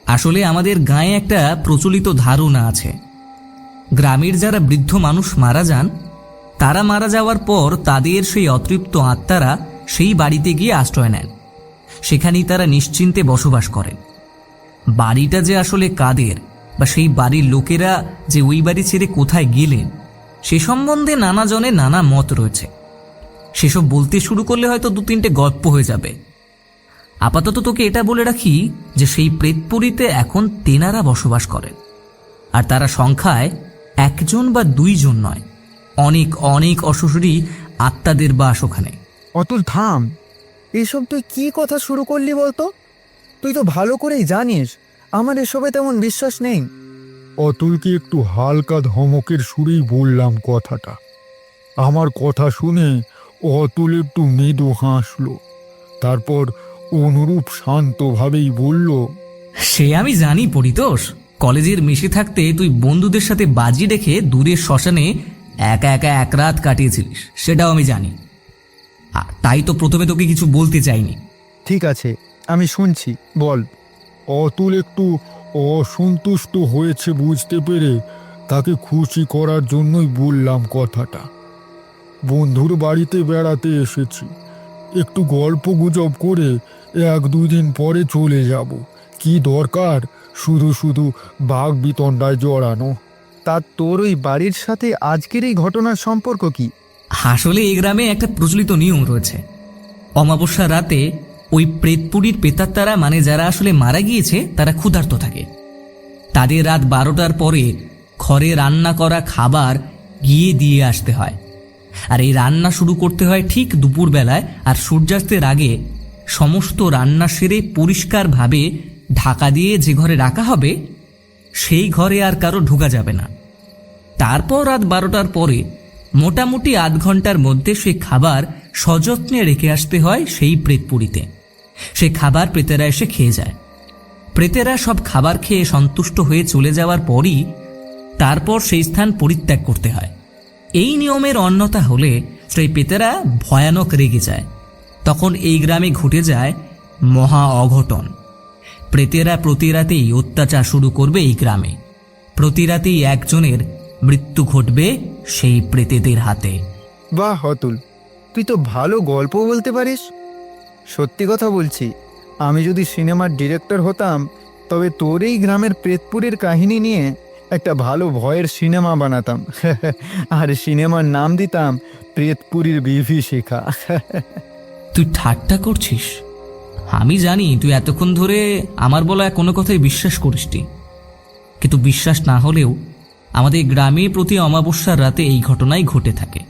A: আসলে আমাদের গাঁয়ে একটা প্রচলিত ধারণা আছে, গ্রামের যারা বৃদ্ধ মানুষ মারা যান, তারা মারা যাওয়ার পর তাদের সেই অতৃপ্ত আত্মারা সেই বাড়িতে গিয়ে আশ্রয় নেন। সেখানেই তারা নিশ্চিন্তে বসবাস করেন। বাড়িটা যে আসলে কাদের বা সেই বাড়ির লোকেরা যে ওই বাড়ি ছেড়ে কোথায় গেলেন সে সম্বন্ধে নানা জনের নানা মত রয়েছে। সেসব বলতে শুরু করলে হয়তো 2-3টে গল্প হয়ে যাবে। আপাতত তোকে এটা বলে রাখি যে সেই প্রেতপুরীতে এখন তেনারা বসবাস করেন, আর তারা সংখ্যায় 1জন বা 2জন নয়, অনেক অনেক অশ্বশরী আত্মাদের বাস ওখানে।
C: অতুল থাম, এসব তুই কি কথা শুরু করলি বলতো? তুই তো ভালো করেই জানিস আমার এসবে তেমন বিশ্বাস নেই।
B: অতুলকে একটু হালকা ধমকের সুরেই বললাম কথাটা। আমার কথা শুনে অতুল একটু মৃদু হাসল, তারপর অনুরূপ শান্তভাবেই বলল,
A: সে আমি জানি পরিতোষ, কলেজের মেশে থাকতে তুই বন্ধুদের সাথে বাজি রেখে দূরের শ্মশানে একা একা এক রাত কাটিয়েছিলিস, সেটাও আমি জানি। তাই তো প্রথমে তোকে কিছু বলতে চাইনি।
C: ঠিক আছে, আমি শুনছি, বল।
B: অতুল একটু অসন্তুষ্ট হয়েছে বুঝতে পেরে তাকে খুশি করার জন্যই বললাম কথাটা। বন্ধুর বাড়িতে বেড়াতে এসেছি, একটু গল্প গুজব করে 1-2 দিন পরে চলে যাব। কি দরকার শুধু শুধু বাঘ বিতণ্ডায় জড়ানো।
C: তা তোর ওই বাড়ির সাথে আজকের এই ঘটনার সম্পর্ক কি?
A: আসলে এই গ্রামে একটা প্রচলিত নিয়ম রয়েছে, অমাবস্যার রাতে ওই প্রেতপুরীর পেতাত্তারা মানে যারা আসলে মারা গিয়েছে তারা ক্ষুধার্ত থাকে। তাদের রাত 12টার পরে ঘরে রান্না করা খাবার গিয়ে দিয়ে আসতে হয়। আর এই রান্না শুরু করতে হয় ঠিক দুপুরবেলায়, আর সূর্যাস্তের আগে সমস্ত রান্না সেরে পরিষ্কারভাবে ঢাকা দিয়ে যে ঘরে রাখা হবে সেই ঘরে আর কারো ঢোকা যাবে না। তারপর রাত 12টার পরে মোটামুটি আধ ঘন্টার মধ্যে সে খাবার সযত্নে রেখে আসতে হয় সেই প্রেতপুরীতে। সে খাবার প্রেতেরা এসে খেয়ে যায়। প্রেতেরা সব খাবার খেয়ে সন্তুষ্ট হয়ে চলে যাওয়ার পরই তারপর সেই স্থান পরিত্যাগ করতে হয়। এই নিয়মের অন্যতা হলে সেই প্রেতেরা ভয়ানক রেগে যায়। তখন এই গ্রামে ঘটে যায় মহা অঘটন। প্রেতেরা প্রতি রাতেই অত্যাচার শুরু করবে এই গ্রামে। প্রতি রাতেই একজনের মৃত্যু ঘটবে সেই প্রেতেদের হাতে।
C: বাহ অতুল, তুই তো ভালো গল্প বলতে পারিস। সত্যি কথা বলছি, আমি যদি সিনেমার ডিরেক্টর হতাম তবে তোর এই গ্রামের প্রেতপুরীর কাহিনী নিয়ে একটা ভালো ভয়ের সিনেমা বানাতাম। আর সিনেমার নাম দিতাম প্রেতপুরীর বিভীষিকা।
A: তুই ঠাট্টা করছিস? আমি জানি তুই এতক্ষণ ধরে আমার বলা কোনো কথাই বিশ্বাস করিসনি, কিন্তু বিশ্বাস না হলেও আমাদের গ্রামে প্রতি অমাবস্যার রাতে এই ঘটনাই ঘটে থাকে।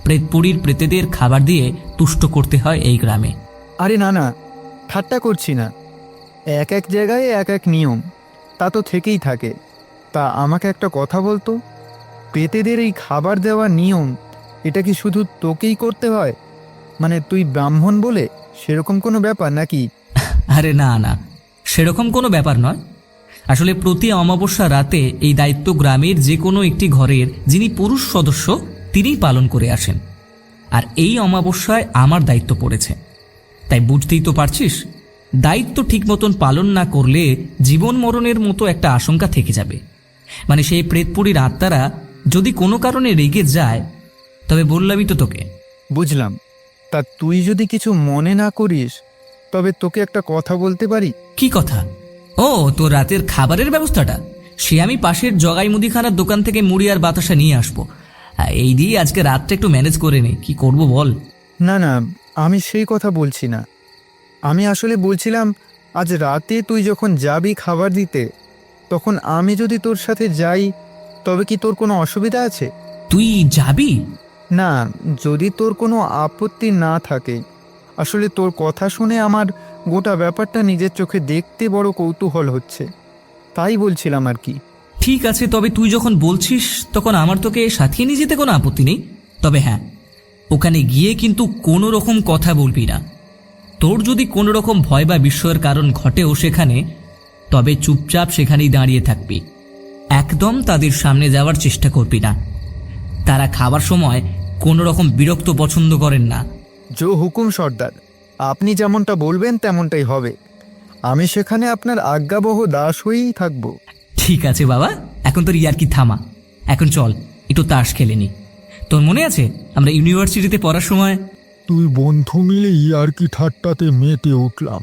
A: প্রেতপুরীর প্রেতেদের খাবার দিয়ে তুষ্ট করতে হয় এই গ্রামে।
C: আরে না না, ঠাট্টা করছি না। এক এক জায়গায় এক এক নিয়ম, তা তো থেকেই থাকে। তা আমাকে একটা কথা বলতো, প্রেতেদের এই খাবার দেওয়ার নিয়ম এটা কি শুধু তোকেই করতে হয়? মানে তুই ব্রাহ্মণ বলে সেরকম কোনো ব্যাপার নাকি?
A: আরে না না, সেরকম কোনো ব্যাপার নয়। আসলে প্রতি অমাবস্যা রাতে এই দায়িত্ব গ্রামের যে কোনো একটি ঘরের যিনি পুরুষ সদস্য তিনিই পালন করে আসেন। আর এই অমাবস্যায় আমার দায়িত্ব পড়েছে, তাই বুঝতেই তো পারছিস দায়িত্ব ঠিক মতন পালন না করলে জীবন মরণের মতো একটা আশঙ্কা থেকে যাবে। মানে সেই প্রেতপুরীর আত্মারা যদি কোনো কারণে রেগে যায়, তবে বললামই তো তোকে।
C: বুঝলাম। তা তুই যদি কিছু মনে না করিস তবে তোকে একটা কথা বলতে পারি?
A: কি কথা? ও, তোর রাতের খাবারের ব্যবস্থাটা? সে আমি পাশের জগাই মুদিখানার দোকান থেকে মুড়ি আর বাতাসা নিয়ে আসবো। এই দিয়ে আজকে রাতটা একটু ম্যানেজ করে নে। কি করব বল?
C: না না, আমি সেই কথা বলছি না। আমি আসলে বলছিলাম, আজ রাতে তুই যখন যাবি খাবার দিতে, তখন আমি যদি তোর সাথে যাই তবে কি তোর কোনো অসুবিধা আছে?
A: তুই যাবি?
C: না, যদি তোর কোনো আপত্তি না থাকে। আসলে তোর কথা শুনে আমার গোটা ব্যাপারটা নিজের চোখে দেখতে বড় কৌতূহল হচ্ছে, তাই বলছিলাম আর কি।
A: ঠিক আছে, তবে তুই যখন বলছিস তখন আমার তোকে সাথে নিয়ে যেতে কোনো আপত্তি নেই। তবে হ্যাঁ, ওখানে গিয়ে কিন্তু কোনো রকম কথা বলবি না। তোর যদি কোনো রকম ভয় বা বিস্ময়ের কারণ ঘটেও সেখানে, তবে চুপচাপ সেখানেই দাঁড়িয়ে থাকবি। একদম তাদের সামনে যাওয়ার চেষ্টা করবি না। তারা খাবার সময় কোনো রকম বিরক্ত পছন্দ করেন না।
C: জো হুকুম সর্দার, আপনি যেমনটা বলবেন তেমনটাই হবে। আমি সেখানে আপনার আজ্ঞাবহ দাস হয়েই থাকবো।
A: ঠিক আছে বাবা, এখন তোর ইয়ার্কি থামা। এখন চল একটু তাস খেলে নি। তোর মনে আছে আমরা ইউনিভার্সিটিতে পড়ার সময়?
B: তুই বন্ধু মিলে ইয়ার্কি ঠাট্টাতে মেতে উঠলাম।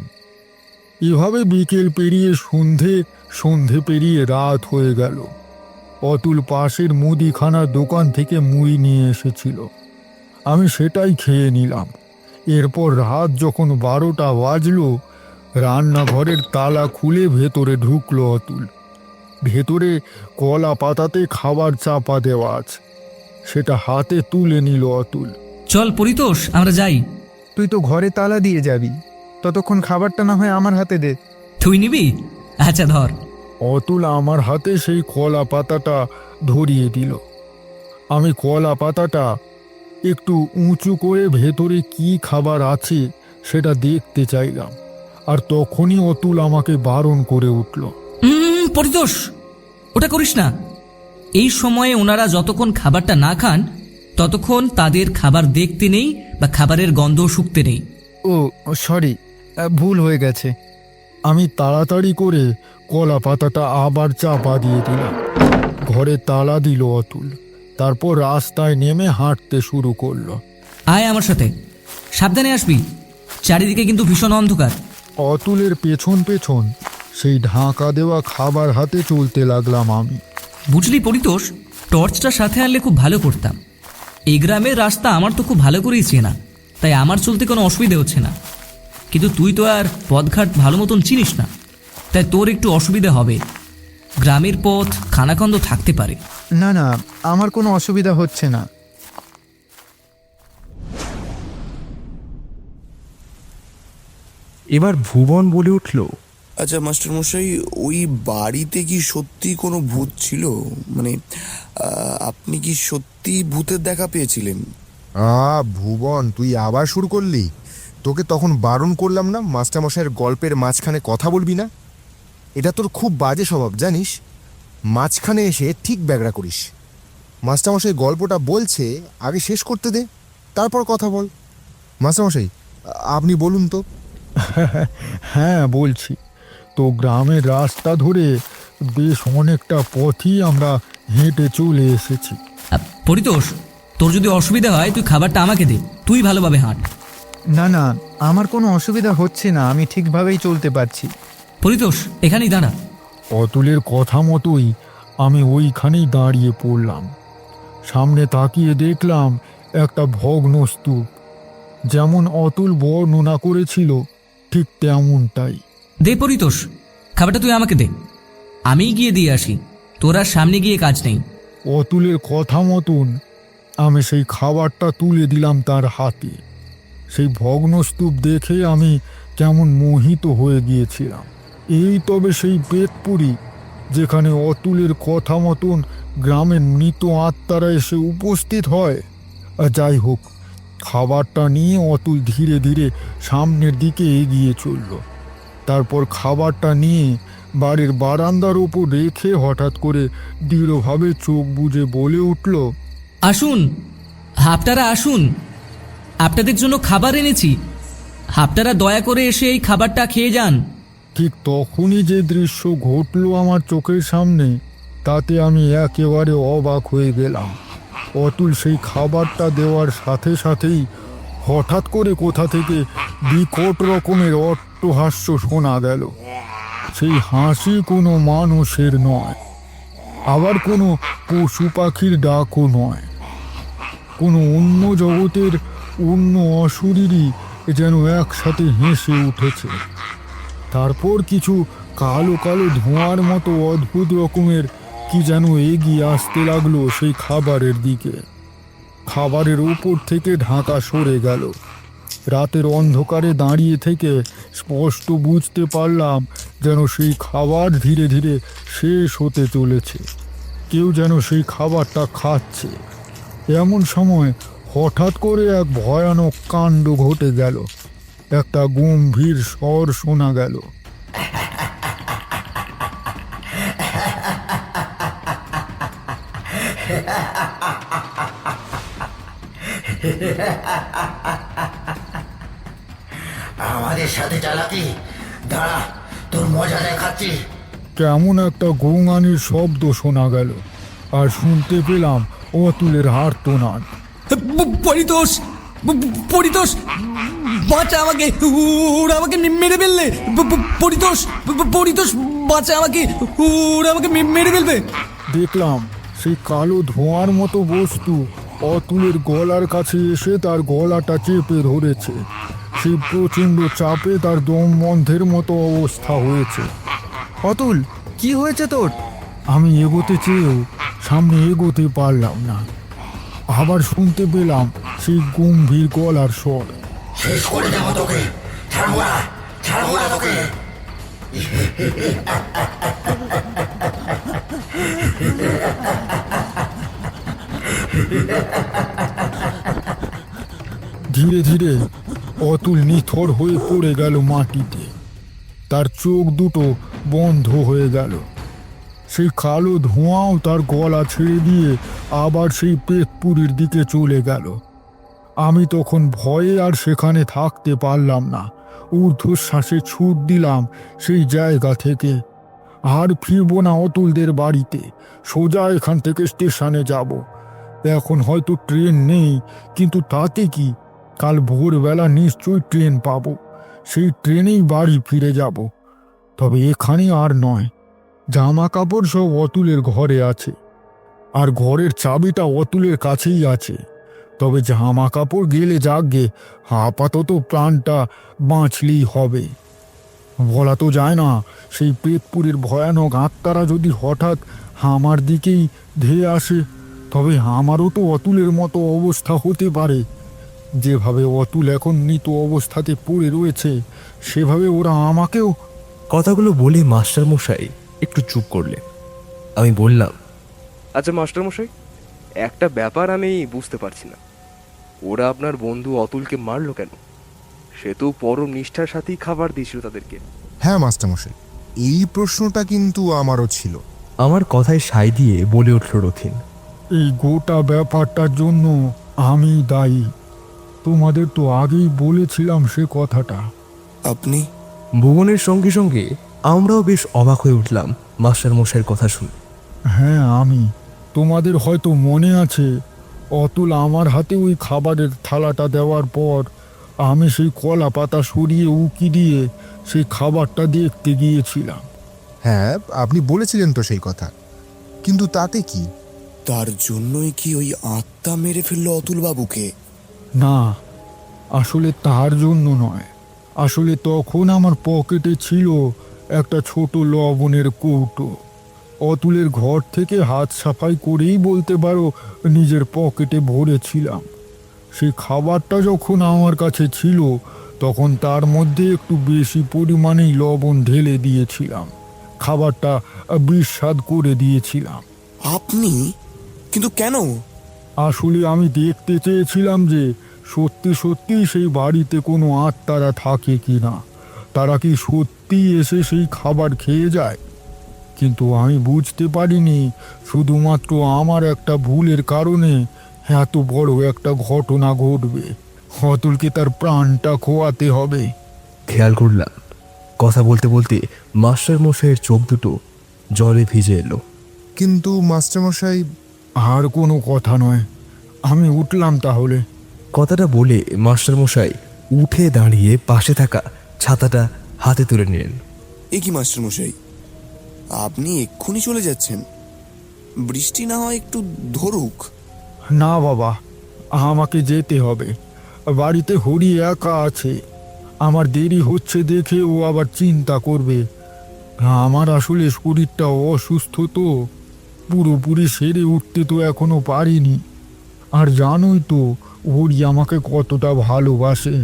B: এভাবে বিকেল পেরিয়ে সন্ধে পেরিয়ে রাত হয়ে গেল। অতুল পাশের মুদিখানার দোকান থেকে মুড়ি নিয়ে এসেছিল, আমি সেটাই খেয়ে নিলাম। এরপর রাত যখন 12টা বাজলো, রান্নাঘরের তালা খুলে ভেতরে ঢুকলো অতুল। ভেতরে কলা পাতাতে খাবার চাপা দেওয়া আছে, সেটা হাতে তুলে নিল অতুল।
A: চল পরিতোষ, আমরা যাই।
C: তুই তো ঘরে তালা দিয়ে যাবি, ততক্ষণ খাবারটা না হয় আমার হাতে দে।
A: তুই নিবি? আচ্ছা ধর।
B: অতুল আমার হাতে সেই কলা পাতাটা ধরিয়ে দিল। আমি কলা পাতাটা একটু উঁচু করে ভেতরে কি খাবার আছে সেটা দেখতে চাইলাম, আর তখনই অতুল আমাকে বারণ করে উঠল।
A: পরিতোষ, ওটা করিস না। এই সময়ে ওনারা যতক্ষণ খাবারটা না খান ততক্ষণ তাদের খাবার দেখতে নেই বা খাবারের গন্ধ শুকতে নেই।
C: ও সরি, ভুল হয়ে গেছে।
B: আমি তাড়াতাড়ি করে কলা পাতাটা আবার চাপা দিয়ে দিলাম। ঘরে তালা দিল অতুল, তারপর রাস্তায় নেমে হাঁটতে শুরু করলো।
A: আয় আমার সাথে, সাবধানে আসবি, চারিদিকে কিন্তু ভীষণ অন্ধকার।
B: অতুলের পেছন পেছন সেই ঢাকা দেওয়া খাবার হাতে চলতে লাগলাম আমি।
A: বুঝলি পরিতোষ, টর্চটা সাথে আনলে খুব ভালো করতাম। এই গ্রামের রাস্তা আমার তো খুব ভালো করেই চেনা, তাই আমার চলতে কোনো অসুবিধে হচ্ছে না। কিন্তু তুই তো আর পথঘাট ভালো মতন চিনিস না, তাই তোর একটু অসুবিধা হবে। গ্রামের পথ খানাখন্দ থাকতে পারে।
C: না না, আমার কোনো অসুবিধা হচ্ছে না।
F: এবার ভুবন বলে উঠল,
E: আচ্ছা মাস্টারমশাই, ওই বাড়িতে কি সত্যি কোনো ভূত ছিল? মানে আপনি কি সত্যি ভূতের দেখা পেয়েছিলেন?
G: ভুবন, তুই আবার শুরু করলি? তোকে তখন বারণ করলাম না মাস্টারমশাইয়ের গল্পের মাঝখানে কথা বলবি না? এটা তোর খুব বাজে স্বভাব জানিস। মাঝখানে এসে ঠিক ব্যাগড়া করিস। মাস্টারমশাই গল্পটা বলছে, আগে শেষ করতে দে, তারপর কথা বল। মাস্টারমশাই, আপনি বলুন তো।
B: হ্যাঁ বলছি তো, গ্রামের রাস্তা ধরে বেশ অনেকটা পথই আমরা হেঁটে চলে এসেছি।
A: পরিতোষ, তোর যদি অসুবিধা হয় তুই খাবারটা আমাকে দে, তুই ভালোভাবে হাঁট।
C: না না, আমার কোনো অসুবিধা হচ্ছে না, আমি ঠিকভাবেই চলতে পারছি।
A: পরিতোষ, এখানেই দাঁড়া।
B: অতুলের কথা মতোই আমি ওইখানেই দাঁড়িয়ে পড়লাম। সামনে তাকিয়ে দেখলাম একটা ভগ্ন স্তূপ। যেমন অতুল বর্ণনা করেছিল ঠিক তেমনটাই।
A: দে পরিতোষ, খাবারটা তুই আমাকে দে, আমিই গিয়ে দিয়ে আসি, তোর আর সামনে গিয়ে কাজ নেই।
B: অতুলের কথা মতন আমি সেই খাবারটা তুলে দিলাম তার হাতে। সেই ভগ্নস্তূপ দেখে আমি কেমন মোহিত হয়ে গিয়েছিলাম। এই তবে সেই পেটপুরি যেখানে অতুলের কথা মতন গ্রামের মৃত আত্মারা এসে উপস্থিত হয়। আর যাই হোক, খাবারটা নিয়ে অতুল ধীরে ধীরে সামনের দিকে এগিয়ে চলল। তারপর খাবারটা নিয়ে বাড়ির বারান্দার ওপর রেখে হঠাৎ করে দৃঢ়ভাবে চোখ বুজে বলে উঠল,
A: আসুন আপনারা আসুন, আপনাদের জন্য খাবার এনেছি, আপনারা দয়া করে এসে এই খাবারটা খেয়ে যান।
B: ঠিক তখনই যে দৃশ্য ঘটল আমার চোখের সামনে, তাতে আমি একেবারে অবাক হয়ে গেলাম। অতুল সেই খাবারটা দেওয়ার সাথে সাথেই হঠাৎ করে কোথা থেকে বিকট রকমের অট্টহাস্য শোনা গেল। সেই হাসি কোনো মানুষের নয়, আবার কোনো পশু পাখির ডাকও নয়, কোনো অন্য জগতের অন্য অসুরেরই যেন একসাথে হেসে উঠেছে। তারপর কিছু কালো কালো ধোঁয়ার মতো অদ্ভুত রকমের কি যেন এগিয়ে আসতে লাগলো সেই খাবারের দিকে। খাবারের উপর থেকে ঢাকা সরে গেল। রাতের অন্ধকারে দাঁড়িয়ে থেকে স্পষ্ট বুঝতে পারলাম যেন সেই খাবার ধীরে ধীরে শেষ হতে চলেছে। কেউ যেন সেই খাবারটা খাচ্ছে। এমন সময় হঠাৎ করে এক ভয়ানক কাণ্ড ঘটে গেল। একটা গম্ভীর স্বর শোনা গেল।
J: আমাদের সাথে চালাকি, দাঁড়া তোর মজা দেখাচ্ছি।
B: কেমন একটা গোঙানির শব্দ শোনা গেল, আর শুনতে পেলাম অতুলের আর্তনাদ।
A: পরিতোষ, পরিতোষ বাঁচা আমাকে, ওরা আমাকে মেরে ফেললে। পরিতোষ, পরিতোষ বাঁচা আমাকে, ওরা আমাকে মেরে ফেলবে।
B: দেখলাম সেই কালো ধোঁয়ার মতো বস্তু অতুলের গলার কাছে এসে তার গলাটা চেপে ধরেছে। সেই প্রচণ্ড চাপে তার দম বন্ধের মতো অবস্থা হয়েছে।
C: অতুল, কি হয়েছে তোর?
B: আমি এগোতে চেয়েও সামনে এগোতে পারলাম না। আবার শুনতে পেলাম সেই গম্ভীর গলার স্বর।
J: শেষ করে দেবো তোকে, ছাড়বো না, ছাড়বো না তোকে।
B: ধীরে ধীরে অতুল নিথর হয়ে পড়ে গেল মাটিতে। তার চোখ দুটো বন্ধ হয়ে গেল। সেই কালো ধোঁয়াও তার গলা ছেড়ে দিয়ে আবার সেই পেটপুরির দিকে চলে গেল। আমি তখন ভয়ে আর সেখানে থাকতে পারলাম না। ঊর্ধ্বশ্বাসে ছুট দিলাম সেই জায়গা থেকে। আর ফিরব না অতুলদের বাড়িতে, সোজা এখান থেকে স্টেশনে যাব। এখন হয়তো ট্রেন নেই, কিন্তু তাতে কি, কাল ভোরবেলা নিশ্চয়ই ট্রেন পাবো। সেই ট্রেনেই বাড়ি ফিরে যাব। তবে এখানে আর নয়। জামা কাপড় সব অতুলের ঘরে আছে, আর ঘরের চাবিটা অতুলের কাছেই আছে। তবে জামা কাপড় গেলে যাকগে, আপাতত প্রাণটা বাঁচলেই হবে। বলা তো যায় না, সেই পেতপুরের ভয়ানক আত্মারা যদি হঠাৎ আমার দিকেই ধেয়ে আসে, তবে আমারও তো অতুলের মতো অবস্থা হতে পারে। যেভাবে অতুল এখন মৃত অবস্থাতে পড়ে রয়েছে, সেভাবে ওরা আমাকেও।
F: কথাগুলো বলে মাস্টারমশাই একটু চুপ করলেন। আমি বললাম, আচ্ছা মাস্টারমশাই, একটা ব্যাপার আমি বুঝতে পারছি না, ওরা আপনার বন্ধু অতুলকে মারলো কেন? সে তো পরম নিষ্ঠার সাথেই খাবার দিয়েছিল তাদেরকে।
G: হ্যাঁ মাস্টারমশাই, এই প্রশ্নটা কিন্তু আমারও ছিল।
F: আমার কথায় সায় দিয়ে বলে উঠল রথিন,
B: এই গোটা ব্যাপারটার জন্য আমি দায়ী। তোমাদের তো আগেই বলেছিলাম সে কথাটা।
E: আপনি?
F: ভুবনের সঙ্গে সঙ্গে আমরাও বেশ অবাক হয়ে উঠলাম মাস্টারমশাইয়ের কথা শুনে।
B: হ্যাঁ আমি। তোমাদের হয়তো মনে আছে, অতুল আমার হাতে ওই খাবারের থালাটা দেওয়ার পর আমি সেই কলা পাতা সরিয়ে উকি দিয়ে সেই খাবারটা দেখতে গিয়েছিলাম।
G: হ্যাঁ, আপনি বলেছিলেন তো সেই কথা, কিন্তু তাতে কি?
E: তার জন্যই কি ওই আত্মা মেরে ফেললো অতুল বাবুকে?
B: না, আসলে তার জন্য নয়। আসলে তখন আমার পকেটে ছিল একটা ছোট লবণের কৌটো। অতুলের ঘর থেকে হাত সাফাই করেই বলতে পারো নিজের পকেটে ভরেছিলাম। সেই খাবারটা যখন আমার কাছে ছিল, তখন তার মধ্যে একটু বেশি পরিমাণেই লবণ ঢেলে দিয়েছিলাম। খাবারটা বিস্বাদ করে দিয়েছিলাম।
E: আপনি? কিন্তু কেন?
B: আসলে আমি দেখতে চেয়েছিলাম যে সত্যি সত্যি সেই বাড়িতে কোনো আত্মারা থাকে কি না, তারা কি সত্যি এসে সেই খাবার খেয়ে যায়। কিন্তু আমি বুঝতে পারিনি শুধুমাত্র আমার একটা ভুলের কারণে এত বড় একটা ঘটনা ঘটবে। অতুলকে তার প্রাণটা খোয়াতে হবে।
F: খেয়াল করলাম কথা বলতে বলতে মাস্টারমশাইয়ের চোখ দুটো জলে ভিজে এলো।
G: কিন্তু মাস্টারমশাই,
B: আর কোনো কথা নয়, আমি উঠলাম তাহলে।
F: কথাটা বলে মাস্টারমশাই উঠে দাঁড়িয়ে পাশে থাকা ছাতাটা হাতে তুলে নিলেন।
E: এ কি মাস্টারমশাই, আপনি এক্ষুনি চলে যাচ্ছেন? বৃষ্টি না হয় একটু ধরুক।
B: না বাবা, আমাকে যেতে হবে। বাড়িতে হরি একা আছে। আমার দেরি হচ্ছে দেখে ও আবার চিন্তা করবে। আমার আসলে শরীরটা অসুস্থ, তো পুরোপুরি সেরে উঠতে তো এখনো পারিনি। আর জানোই তো হরি আমাকে কতটা ভালোবাসে।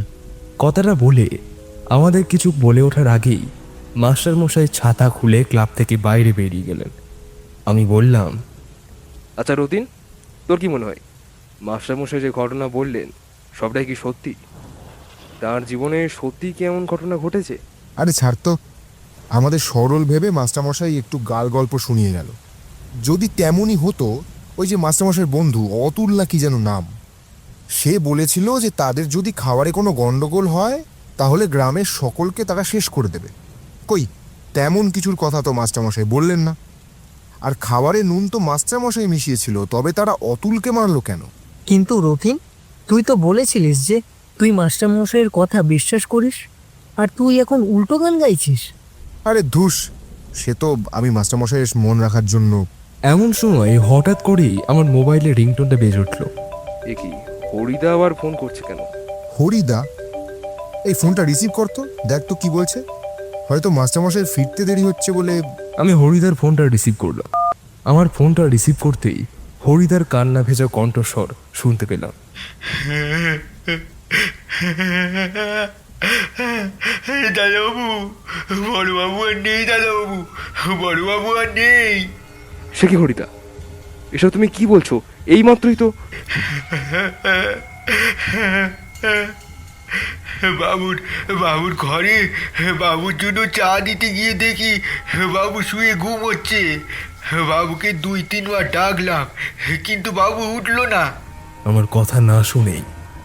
F: কথাটা বলে আমাদের কিছু বলে ওঠার আগেই মাস্টারমশাই ছাতা খুলে ক্লাব থেকে বাইরে বেরিয়ে গেলেন। আমি বললাম, আচ্ছা রতিন, তোর কি মনে হয় মাস্টারমশাই যে ঘটনা বললেন সবটাই কি সত্যি? তার জীবনে সত্যি কি এমন ঘটনা ঘটেছে?
G: আরে ছাড় তো, আমাদের সরল ভেবে মাস্টারমশাই একটু গাল গল্প শুনিয়ে গেল। যদি তেমনই হতো, ওই যে মাস্টারমশাইয়ের বন্ধু অতুল না কি যেন নাম, সে বলেছিল যে তাদের যদি খাবারে কোনো গন্ডগোল হয় তাহলে গ্রামের সকলকে তারা শেষ করে দেবে। কই, তেমন কিছুর কথা তো মাস্টারমশাই বললেন না। আর খাবারে নুন তো মাস্টারমশাই মিশিয়েছিল, তবে তারা অতুলকে মারলো কেন?
D: কিন্তু রথিন, তুই তো বলেছিলিস যে তুই মাস্টারমশাইয়ের কথা বিশ্বাস করিস, আর তুই এখন উল্টো গান গাইছিস।
G: আরে ধুস, সে তো আমি মাস্টারমশাইয়ের মন রাখার জন্য।
F: এমন সময় হঠাৎ করেই আমার মোবাইলে রিংটোনটা বেজে উঠল। এ কি, হরিদা আবার ফোন করছে কেন?
G: হরিদা? এই ফোনটা রিসিভ করতো, দেখ তো কি বলছে। হয়তো মাস্টারমশাই ফিরতে দেরি হচ্ছে বলে।
F: আমি হরিদার ফোনটা রিসিভ করলাম। আমার ফোনটা রিসিভ করতেই হরিদার কান্না ভেজা কণ্ঠস্বর শুনতে পেলাম।
B: দাদাবাবু, বড়বাবু আর নেই। দাদাবাবু, বড়বাবু আর নেই।
F: সে কি হরিদা, এসব তুমি কি বলছো? এই মাত্রই তো
B: বাবুর ঘরে বাবুর জন্য চা দিতে গিয়ে দেখি বাবু শুয়ে ঘুমোচ্ছে। বাবুকে 2-3 বার ডাকলাম, কিন্তু বাবু উঠলো না।
F: আমার কথা না শুনেই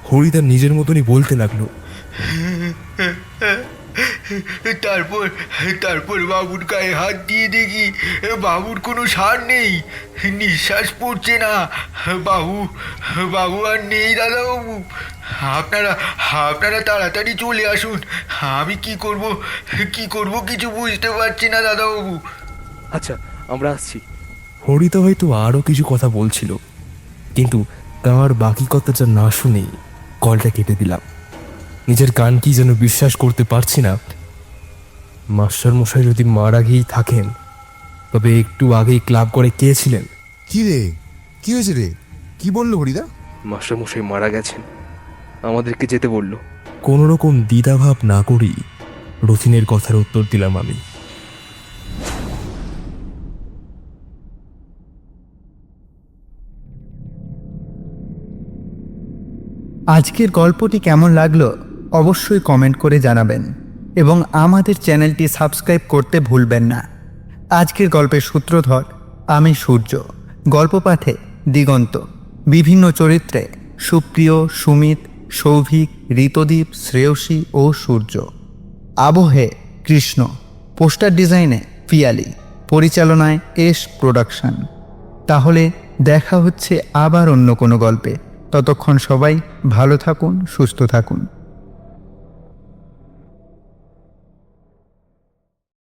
F: হরিদা নিজের মতনই বলতে লাগলো,
B: তারপর বাবুর গায়ে হাত দিয়ে দেখি বাবুর কোনো সার নেই, নিঃশ্বাস পড়ছে না। বাবু আর নেই। দাদাবাবু, আপনারা তাড়াতাড়ি চলে আসুন। আমি কি করব কিছু বুঝতে পারছি না দাদাবাবু।
F: আচ্ছা আমরা আসছি। হরিদা হয়তো আরও কিছু কথা বলছিল, কিন্তু তার বাকি কথাটা না শুনেই কলটা কেটে দিলাম। নিজের কান কি যেন বিশ্বাস করতে পারছি না। মাস্টারমশাই যদি মারা গিয়েই থাকেন, তবে একটু আগেই ক্লাব করে কে ছিলেন?
G: কি রে, কি হয়েছে রে? কি বললো হরিদা?
F: মাস্টারমশাই মারা গেছেন, আমাদেরকে যেতে বলল। কোনো রকম দ্বিধাভাব না করেই রথিনের কথার উত্তর দিলাম আমি।
C: আজকের গল্পটি কেমন লাগলো অবশ্যই কমেন্ট করে জানাবেন এবং আমাদের চ্যানেলটি সাবস্ক্রাইব করতে ভুলবেন না। আজকের গল্পের সূত্রধর আমি সূর্য, গল্প পাঠে দিগন্ত, বিভিন্ন চরিত্রে সুপ্রিয়, সুমিত, সৌভিক, ঋতদীপ, শ্রেয়সী ও সূর্য, আবহে কৃষ্ণ, পোস্টার ডিজাইনে পিয়ালি, পরিচালনায় এস প্রোডাকশন। তাহলে দেখা হচ্ছে আবার অন্য কোনো গল্পে। ততক্ষণ সবাই ভালো থাকুন, সুস্থ থাকুন।